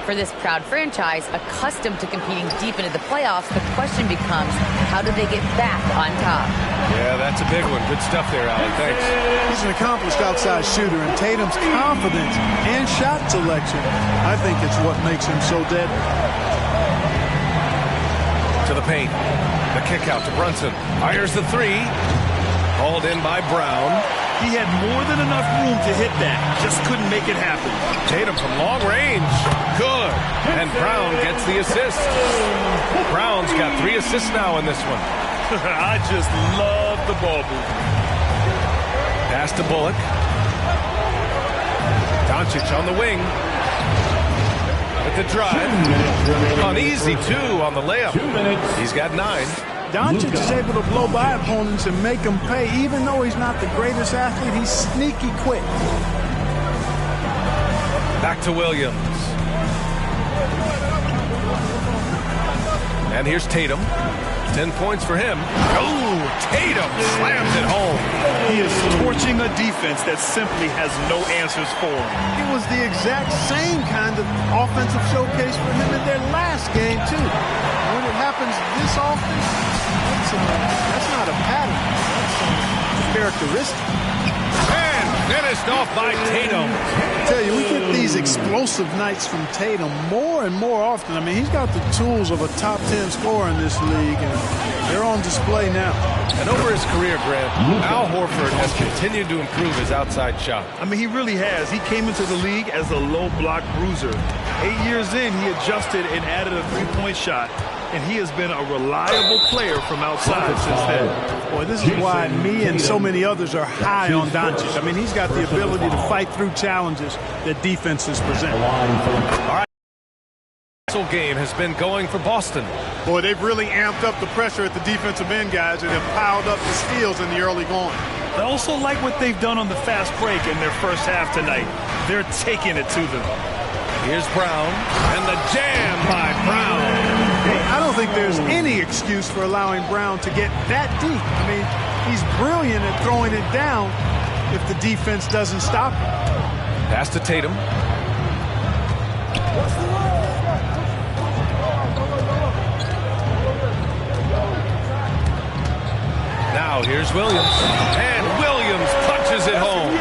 for this proud franchise, accustomed to competing deep into the playoffs, the question becomes, how do they get back on top? Yeah, that's a big one. Good stuff there, Allie. Thanks. He's an accomplished outside shooter, and Tatum's confidence and shot selection, I think it's what makes him so deadly. To the paint. The kick out to Brunson. Fires the 3. Hauled in by Brown. He had more than enough room to hit that. Just couldn't make it happen. Tatum from long range. Good. And Brown gets the assist. Brown's got 3 assists now in this one. I just love the ball movement. Pass to Bullock. Doncic on the wing. With the drive. Uneasy, 2 on the layup. He's got 9. Doncic is able to blow by opponents and make them pay. Even though he's not the greatest athlete, he's sneaky quick. Back to Williams. And here's Tatum. 10 points for him. Oh, Tatum slams it home. He is torching a defense that simply has no answers for him. It was the exact same kind of offensive showcase for him in their last game, too. When it happens this often, that's not a pattern. That's a characteristic. And finished off by Tatum. I tell you, we get these explosive nights from Tatum more and more often. I mean, he's got the tools of a top 10 scorer in this league, and they're on display now. And over his career, Grant, Al Horford has continued to improve his outside shot. I mean, he really has. He came into the league as a low block bruiser. 8 years in, he adjusted and added a 3-point shot. And he has been a reliable player from outside since then. Boy, this is why me and so many others are high on Doncic. I mean, he's got the ability to fight through challenges that defenses present. All right. The game has been going for Boston. Boy, they've really amped up the pressure at the defensive end, guys, and have piled up the steals in the early going. I also like what they've done on the fast break in their first half tonight. They're taking it to them. Here's Brown, and the jam by Brown. I don't think there's any excuse for allowing Brown to get that deep. I mean, he's brilliant at throwing it down if the defense doesn't stop him. Pass to Tatum. Now here's Williams. And Williams punches it home.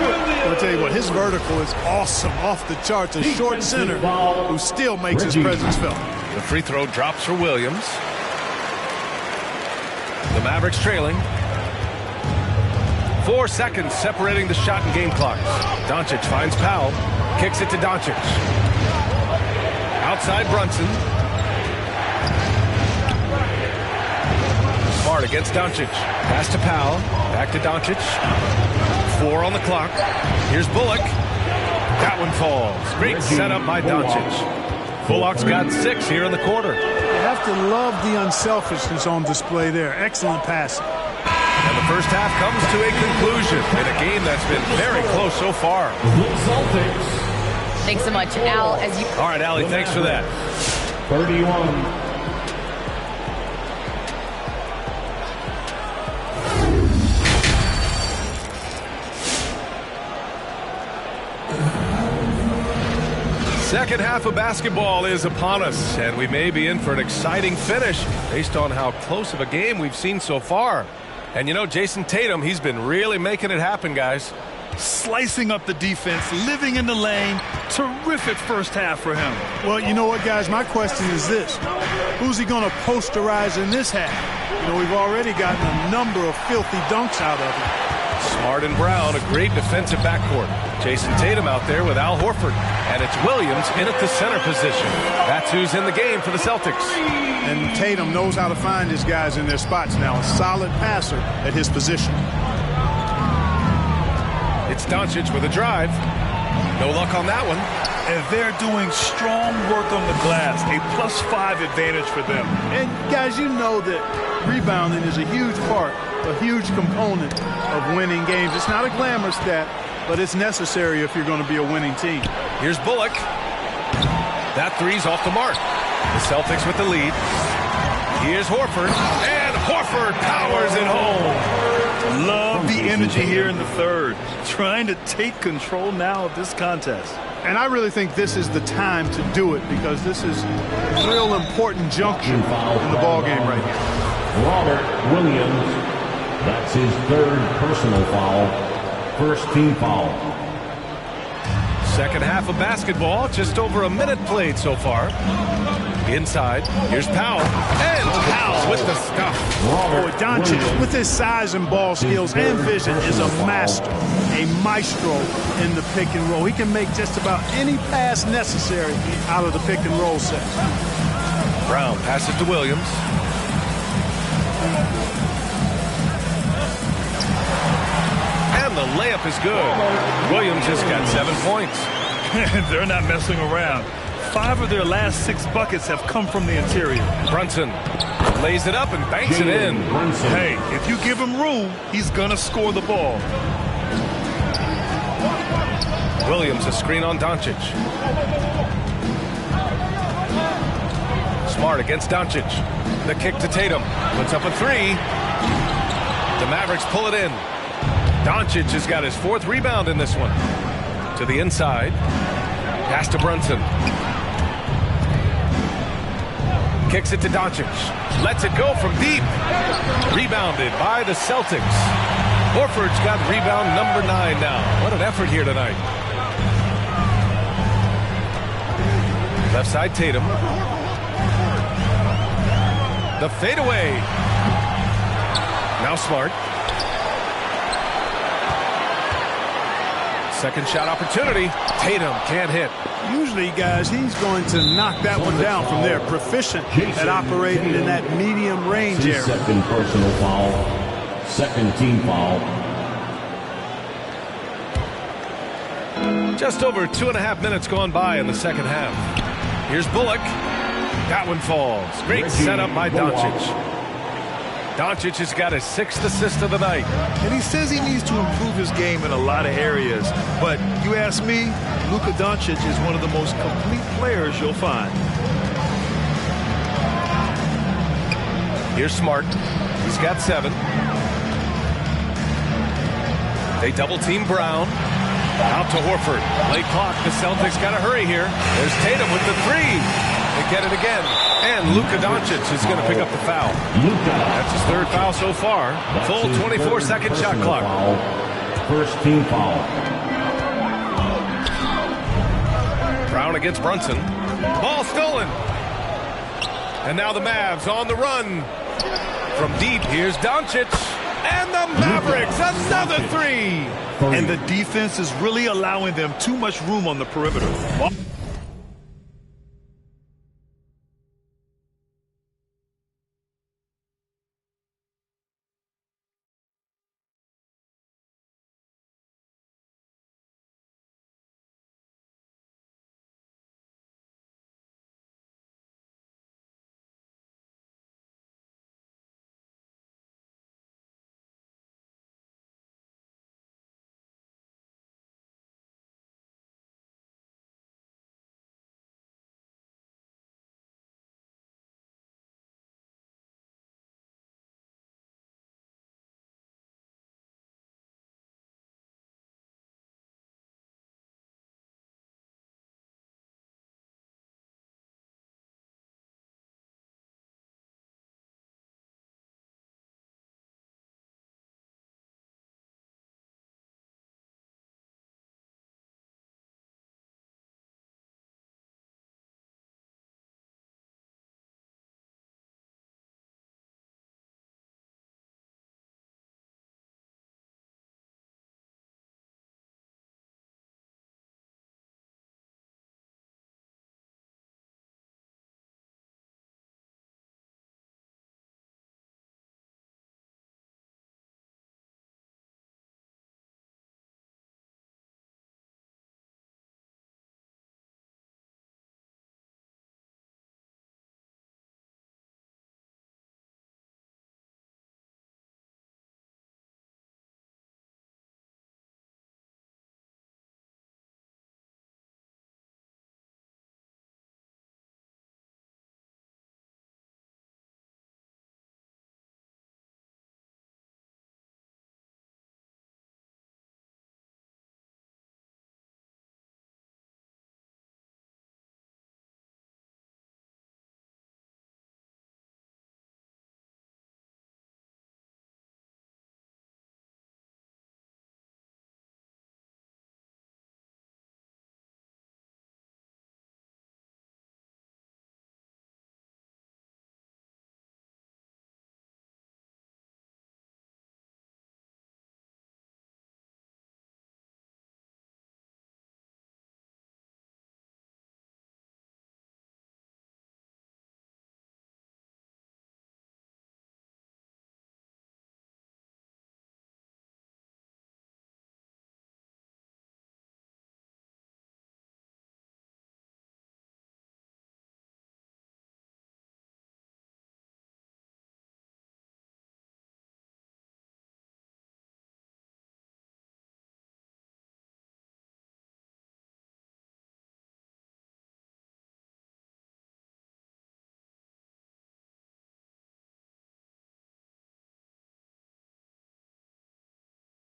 I'll tell you what, his vertical is awesome, off the charts. A short center who still makes his presence felt. The free throw drops for Williams. The Mavericks trailing. 4 seconds separating the shot and game clocks. Doncic finds Powell. Kicks it to Doncic. Outside Brunson. Smart against Doncic. Pass to Powell. Back to Doncic. 4 on the clock. Here's Bullock. That one falls. Great setup by Doncic. Bullock's got 6 here in the quarter. You have to love the unselfishness on display there. Excellent passing. And the first half comes to a conclusion in a game that's been very close so far. Thanks so much, Al. All right, Allie, thanks for that. 31. Second half of basketball is upon us, and we may be in for an exciting finish based on how close of a game we've seen so far. And you know, Jason Tatum, he's been really making it happen, guys. slicing up the defense, living in the lane. Terrific first half for him. Well, you know what, guys? My question is this. Who's he going to posterize in this half? You know, we've already gotten a number of filthy dunks out of him. Smart and Brown, a great defensive backcourt. Jason Tatum out there with Al Horford. And it's Williams in at the center position. That's who's in the game for the Celtics. And Tatum knows how to find his guys in their spots now. A solid passer at his position. It's Doncic with a drive. No luck on that one. And they're doing strong work on the glass. A +5 advantage for them. And, guys, you know that rebounding is a huge part, a huge component of winning games. It's not a glamour stat, but it's necessary if you're going to be a winning team. Here's Bullock. That three's off the mark. The Celtics with the lead. Here's Horford. And Horford powers it home. Love the energy here in the third. Trying to take control now of this contest. And I really think this is the time to do it because this is a real important juncture in the ballgame right here. Robert Williams. That's his third personal foul. First team foul. Second half of basketball, just over a minute played so far. Inside, here's Powell. And Powell with the stuff. Oh, Doncic, with his size and ball skills and vision, is a master, a maestro in the pick and roll. He can make just about any pass necessary out of the pick and roll set. Brown passes to Williams. And the layup is good. Williams has got 7 points. They're not messing around. 5 of their last 6 buckets have come from the interior. Brunson lays it up and banks it in. Hey, if you give him room, he's going to score the ball. Williams a screen on Doncic. Smart against Doncic. The kick to Tatum. Puts up a 3. The Mavericks pull it in. Doncic has got his 4th rebound in this one. To the inside. Pass to Brunson. Kicks it to Doncic. Lets it go from deep. Rebounded by the Celtics. Horford's got rebound number 9 now. What an effort here tonight. Left side Tatum. The fadeaway. Now Smart. Second shot opportunity. Tatum can't hit. Usually, guys, he's going to knock that one down from there. Proficient at operating in that medium range area. Second personal foul. Second team foul. Just over 2.5 minutes gone by in the second half. Here's Bullock. That one falls. Great setup by Doncic. Doncic has got his 6th assist of the night. And he says he needs to improve his game in a lot of areas. But you ask me, Luka Doncic is one of the most complete players you'll find. Here's Smart. He's got 7. They double team Brown. Out to Horford. Late clock. The Celtics got to hurry here. There's Tatum with the 3. They get it again. And Luka Doncic is going to pick up the foul. That's his 3rd foul so far. Full 24-second shot clock. First team foul. Brown against Brunson. Ball stolen. And now the Mavs on the run. From deep, here's Doncic. And the Mavericks, another 3. And the defense is really allowing them too much room on the perimeter.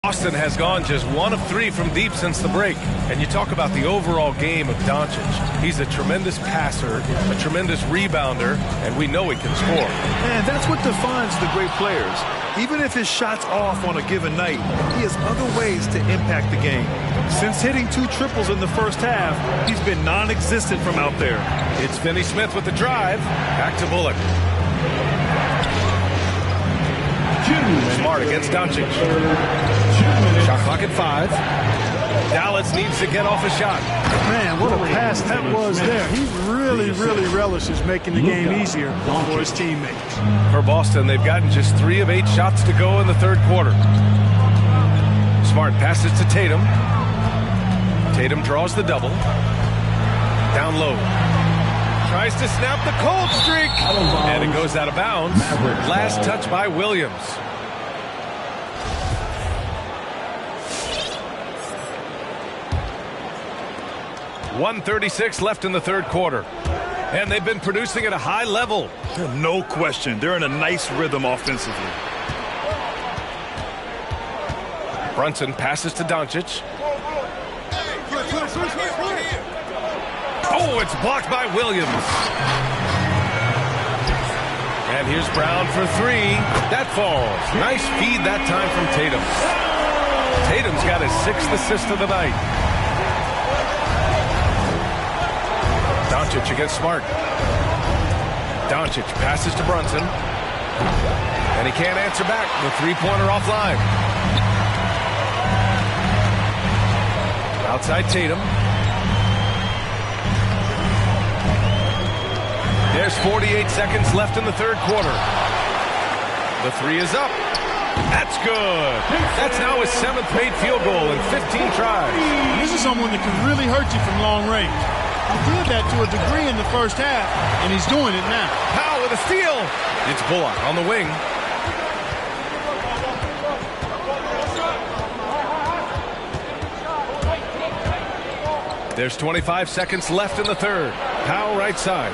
Boston has gone just 1 of 3 from deep since the break. And you talk about the overall game of Doncic. He's a tremendous passer, a tremendous rebounder, and we know he can score. And that's what defines the great players. Even if his shot's off on a given night, he has other ways to impact the game. Since hitting 2 triples in the first half, he's been non-existent from out there. It's Finney Smith with the drive. Back to Bullock. Smart against Doncic. Shot clock at 5. Dallas needs to get off a shot. Man, what a pass that was there. He really relishes making the game easier for his teammates. For Boston, they've gotten just 3 of 8 shots to go in the third quarter. Smart passes to Tatum. Tatum draws the double. Down low. Tries to snap the cold streak. And it goes out of bounds. Last touch by Williams. .136 left in the third quarter. And they've been producing at a high level. No question. They're in a nice rhythm offensively. Brunson passes to Doncic. Oh, it's blocked by Williams. And here's Brown for 3. That falls. Nice feed that time from Tatum. Tatum's got his 6th assist of the night. Doncic against Smart. Doncic passes to Brunson. And he can't answer back. The 3-pointer offline. Outside Tatum. There's 48 seconds left in the third quarter. The 3 is up. That's good. That's now his 7th made field goal in 15 tries. This is someone that can really hurt you from long range. He did that to a degree in the first half, and he's doing it now. Powell with a steal. It's Bullock on the wing. There's 25 seconds left in the third. Powell right side.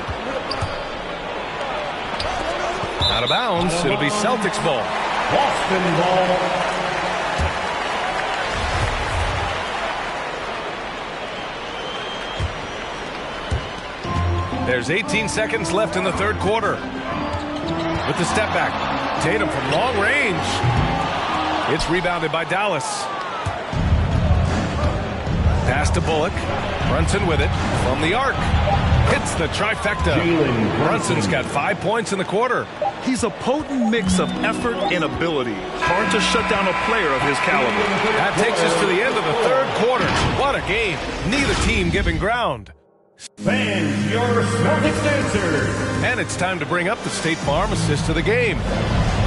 Out of bounds. It'll be Celtics ball. Boston ball. There's 18 seconds left in the third quarter. With the step back. Tatum from long range. It's rebounded by Dallas. Pass to Bullock. Brunson with it from the arc. Hits the trifecta. Brunson's got 5 points in the quarter. He's a potent mix of effort and ability. Hard to shut down a player of his caliber. That takes us to the end of the third quarter. What a game. Neither team giving ground. Fans, your Celtics answer. And it's time to bring up the State Farm assist of the game.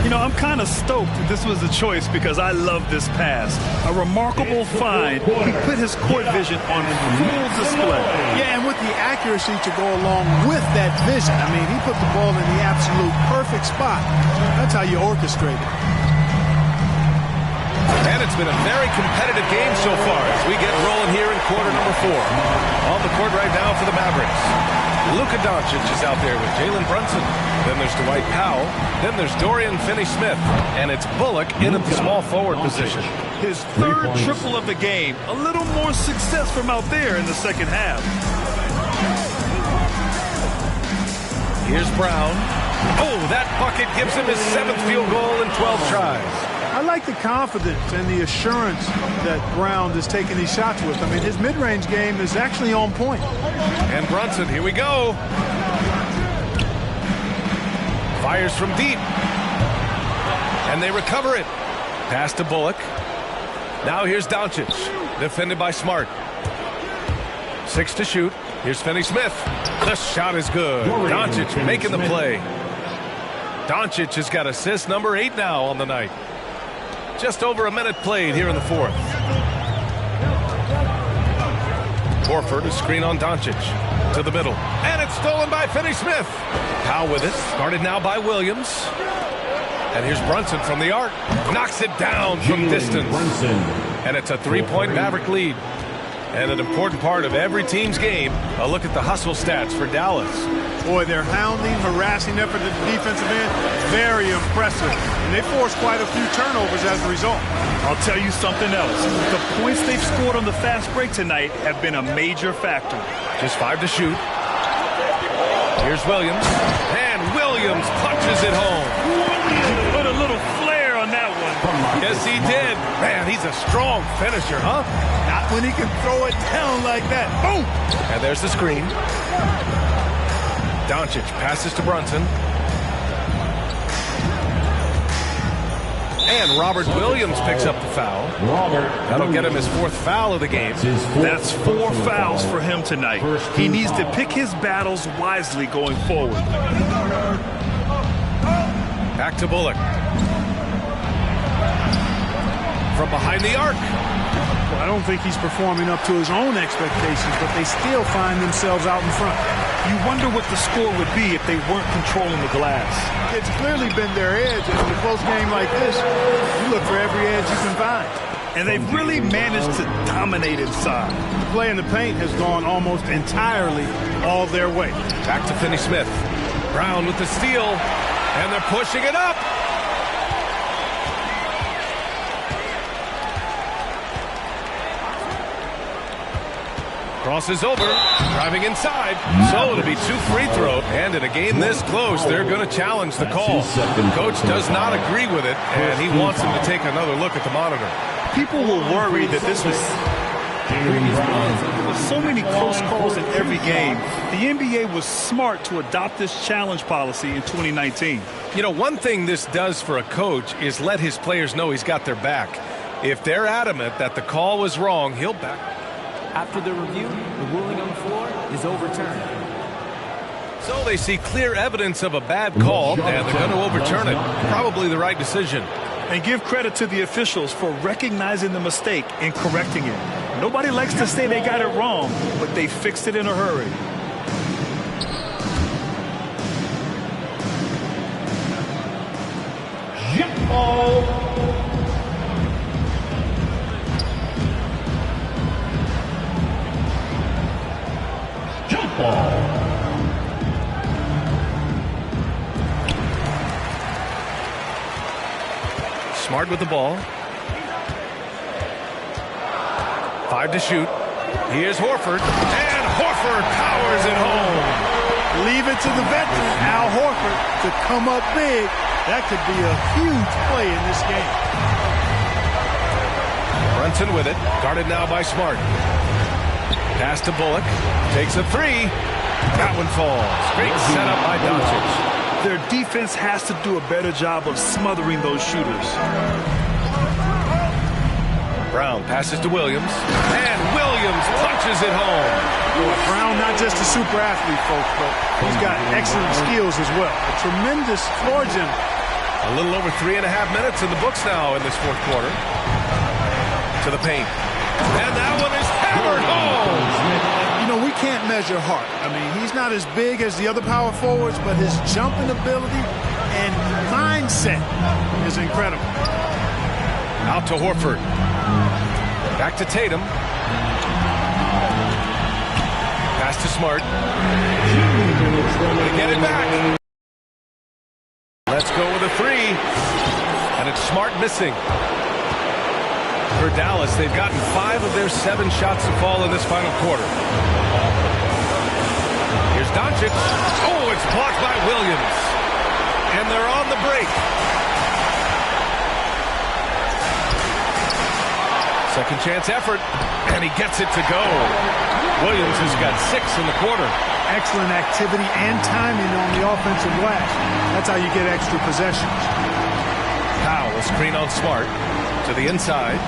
You know, I'm kind of stoked that this was a choice because I love this pass. A remarkable find. He put his court vision on full display. Yeah, and with the accuracy to go along with that vision. I mean, he put the ball in the absolute perfect spot. That's how you orchestrate it. And it's been a very competitive game so far as we get rolling here in quarter number 4. On the court right now for the Mavericks. Luka Doncic is out there with Jalen Brunson. Then there's Dwight Powell. Then there's Dorian Finney-Smith. And it's Bullock in at the small forward position. His third triple of the game. A little more success from out there in the second half. Here's Brown. Oh, that bucket gives him his 7th field goal in 12 tries. I like the confidence and the assurance that Brown is taking these shots with. I mean, his mid-range game is actually on point. And Brunson, here we go. Fires from deep. And they recover it. Pass to Bullock. Now here's Doncic. Defended by Smart. 6 to shoot. Here's Finney-Smith. The shot is good. Doncic making the play. Doncic has got assist number 8 now on the night. Just over a minute played here in the fourth. Horford is screen on Doncic. To the middle. And it's stolen by Finney-Smith. Powell with it. Guarded now by Williams. And here's Brunson from the arc. Knocks it down from distance. And it's a 3-point Maverick lead. And an important part of every team's game, a look at the hustle stats for Dallas. Boy, their hounding, harassing effort at the defensive end Very impressive. And they forced quite a few turnovers as a result. I'll tell you something else. The points they've scored on the fast break tonight have been a major factor. Just 5 to shoot. Here's Williams. And Williams punches it home. He put a little flair on that one. Yes, he did. Man, he's a strong finisher, huh? Not when he can throw it down like that. Boom! And there's the screen. Doncic passes to Brunson. And Robert Williams picks up the foul. That'll get him his 4th foul of the game. That's 4 fouls for him tonight. He needs to pick his battles wisely going forward. Back to Bullock. From behind the arc. Well, I don't think he's performing up to his own expectations, but they still find themselves out in front. You wonder what the score would be if they weren't controlling the glass. It's clearly been their edge, and in a close game like this, you look for every edge you can find. And they've really managed to dominate inside. The play in the paint has gone almost entirely all their way. Back to Finney Smith. Brown with the steal, and they're pushing it up. Crosses over, driving inside. So it'll be 2 free throws. And in a game this close, they're going to challenge the call. Coach does not agree with it, and he wants him to take another look at the monitor. People were worried that this was... With so many close calls in every game, the NBA was smart to adopt this challenge policy in 2019. You know, one thing this does for a coach is let his players know he's got their back. If they're adamant that the call was wrong, he'll back. After the review, the ruling on the floor is overturned. So they see clear evidence of a bad call, and they're going to overturn it. Probably the right decision. And give credit to the officials for recognizing the mistake and correcting it. Nobody likes to say they got it wrong, but they fixed it in a hurry. Jump ball. Jump ball. Smart with the ball. 5 to shoot. Here's Horford. And Horford powers it home. Leave it to the veteran, Al Horford, to come up big. That could be a huge play in this game. Brunson with it. Guarded now by Smart. Pass to Bullock. Takes a 3. That one falls. Great setup by Doncic. Their defense has to do a better job of smothering those shooters. Brown passes to Williams. And Williams punches it home. Brown, not just a super athlete, folks, but he's got excellent skills as well. A tremendous floor general. A little over 3.5 minutes in the books now in this 4th quarter. To the paint. And that one is hammered home. You know, we can't measure heart. I mean, he's not as big as the other power forwards, but his jumping ability and mindset is incredible. Out to Horford. Back to Tatum. Pass to Smart. To get it back. Let's go with a 3. And it's Smart missing. For Dallas, they've gotten 5 of their 7 shots to fall in this final quarter. Here's Doncic. Oh, it's blocked by Williams. And they're on the break. Second chance effort, and he gets it to go. Williams has got 6 in the quarter. Excellent activity and timing on the offensive glass. That's how you get extra possessions. Powell will screen on Smart to the inside.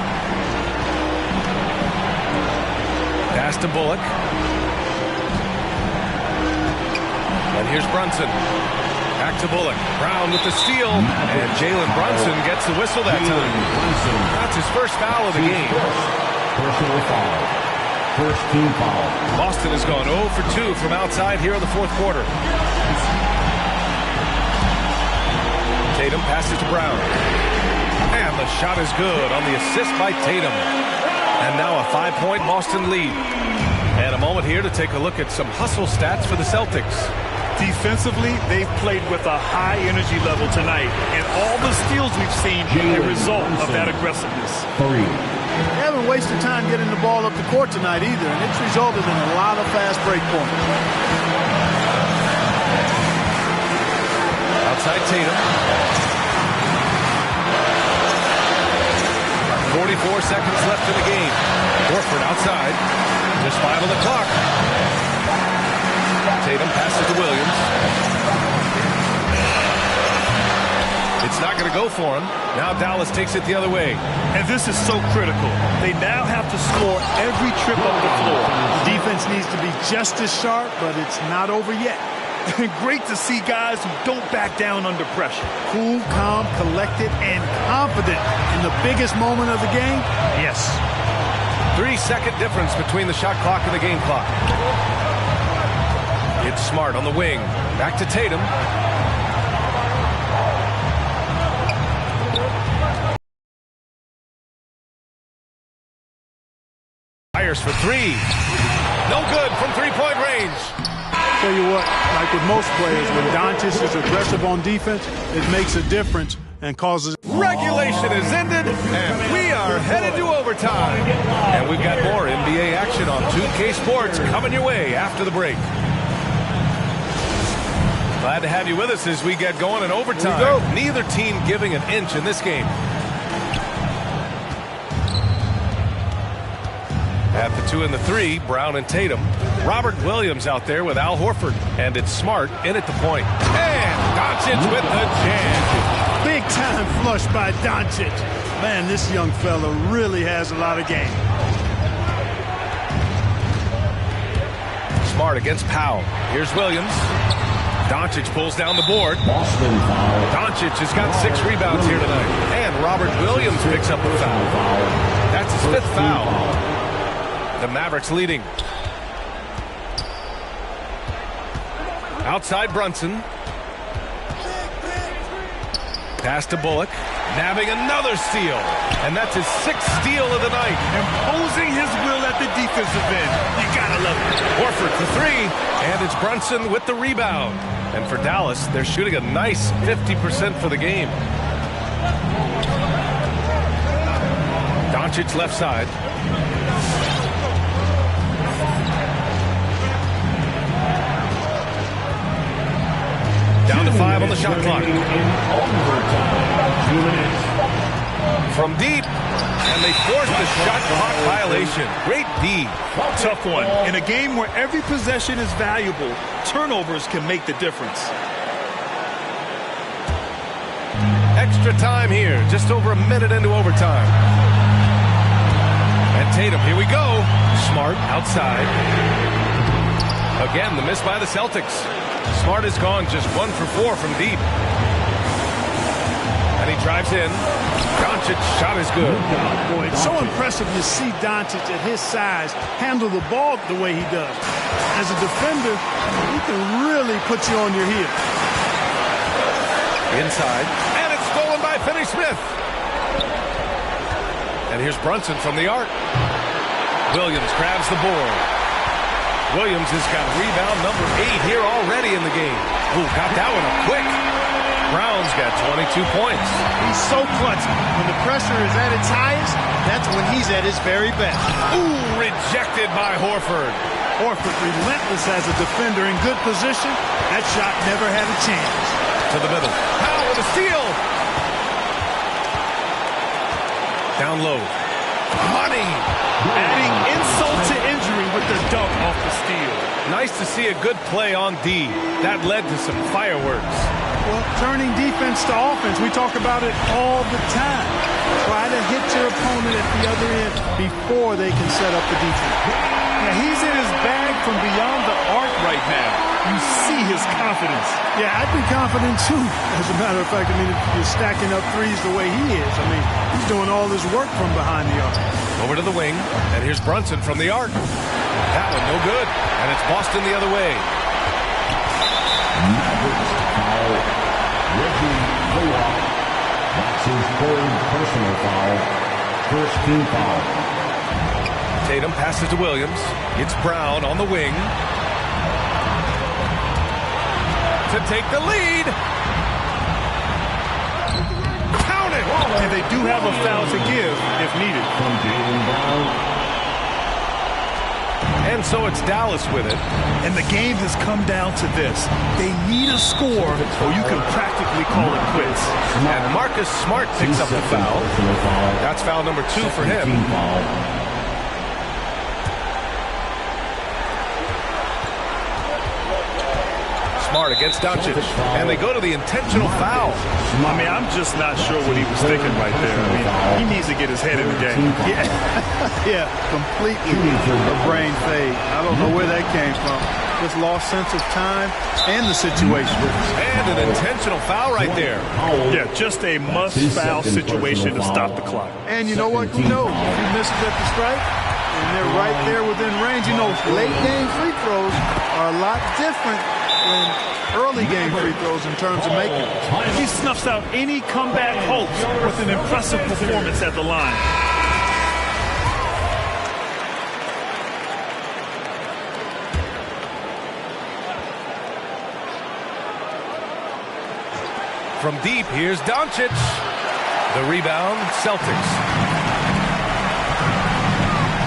Pass to Bullock. And here's Brunson. Back to Bullock. Brown with the steal. And Jalen Brunson gets the whistle that time. That's his first foul of the game. Personal foul. First team foul. Boston has gone 0 for 2 from outside here in the 4th quarter. Tatum passes to Brown. And the shot is good on the assist by Tatum. And now a 5-point Boston lead. And a moment here to take a look at some hustle stats for the Celtics. Defensively, they've played with a high energy level tonight, and all the steals we've seen are a result of that aggressiveness. They haven't wasted time getting the ball up the court tonight either, and it's resulted in a lot of fast break points. Outside Tatum. 44 seconds left in the game. Horford outside. Just 5 on the clock. Tatum passes to Williams. It's not going to go for him. Now Dallas takes it the other way. And this is so critical. They now have to score every trip up the floor. The defense needs to be just as sharp, but it's not over yet. Great to see guys who don't back down under pressure. Cool, calm, collected, and confident in the biggest moment of the game. Yes. 3-second difference between the shot clock and the game clock. It's Smart on the wing. Back to Tatum. Fires for 3. No good from three-point range. Tell you what, like with most players, when Doncic is aggressive on defense, it makes a difference and causes... Regulation is ended, and we are headed to overtime. And we've got more NBA action on 2K Sports coming your way after the break. Glad to have you with us as we get going in overtime. Neither team giving an inch in this game. At the 2 and the 3, Brown and Tatum. Robert Williams out there with Al Horford. And it's Smart in at the point. And Doncic with the jam. Big time flush by Doncic. Man, this young fella really has a lot of game. Smart against Powell. Here's Williams. Doncic pulls down the board. Boston foul. Doncic has got 6 rebounds here tonight. And Robert Williams picks up a foul. That's his 5th foul. The Mavericks leading. Outside Brunson. Pass to Bullock. Nabbing another steal. And that's his 6th steal of the night. Imposing his will at the defensive end. You gotta love it. Horford for 3. And it's Brunson with the rebound. And for Dallas, they're shooting a nice 50% for the game. Doncic left side. Down to 5 on the shot clock. From deep, and they forced the shot clock violation. Great D. Tough one. In a game where every possession is valuable, turnovers can make the difference. Extra time here, just over a minute into overtime. And Tatum, here we go. Smart outside. Again, the miss by the Celtics. Smart is gone, just 1 for 4 from deep. And he drives in. Doncic shot is good. Boy, it's so impressive to see Doncic at his size handle the ball the way he does. As a defender, he can really put you on your heel. Inside. And it's stolen by Finney-Smith. And here's Brunson from the arc. Williams grabs the board. Williams has got rebound number 8 here already in the game. Ooh, got that one up quick. Brown's got 22 points. He's so clutchy. When the pressure is at its highest, that's when he's at his very best. Ooh, rejected by Horford. Horford relentless as a defender in good position. That shot never had a chance. To the middle. Powell with a steal. Down low. Money. Adding insult to injury with the dunk off the steal. Nice to see a good play on D. That led to some fireworks. Well, turning defense to offense, we talk about it all the time. Try to hit your opponent at the other end before they can set up the defense. Now, he's in his bag from beyond the arc right now. You see his confidence. Yeah, I'd be confident too. As a matter of fact, I mean, if you're stacking up threes the way he is, I mean, he's doing all this work from behind the arc. Over to the wing, and here's Brunson from the arc. That one no good, and it's Boston the other way. Reggie Bullock. That's his 3rd personal foul. First team foul. Tatum passes to Williams. It's Brown on the wing. to take the lead. Count it! And they do have a foul to give if needed. From Jaylen Brown. And so it's Dallas with it. And the game has come down to this. They need a score or you can practically call it quits. And Marcus Smart picks up the foul. That's foul number 2 for him. Smart against Doncic. And they go to the intentional foul. I mean, I'm just not sure what he was thinking right there. I mean, he needs to get his head in the game. Yeah, yeah, completely a brain fade. I don't know where that came from. Just lost sense of time and the situation. And an intentional foul right there. Yeah, just a must-foul situation to stop the clock. And you know what? You know, if you miss at the strike, and they're right there within range. You know, late-game free throws are a lot different than early game free throws in terms of making it. He snuffs out any comeback hopes with an impressive performance at the line. From deep, here's Doncic. The rebound, Celtics.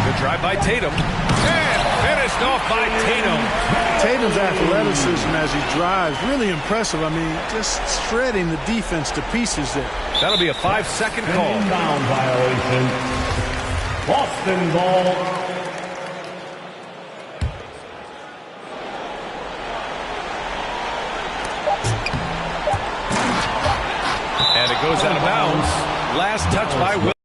The drive by Tatum. And finished off by Tatum. Tatum's athleticism as he drives, really impressive. I mean, just shredding the defense to pieces there. That'll be a 5-second call. Inbound violation. Boston ball. And it goes out of bounds. Last touch by Will.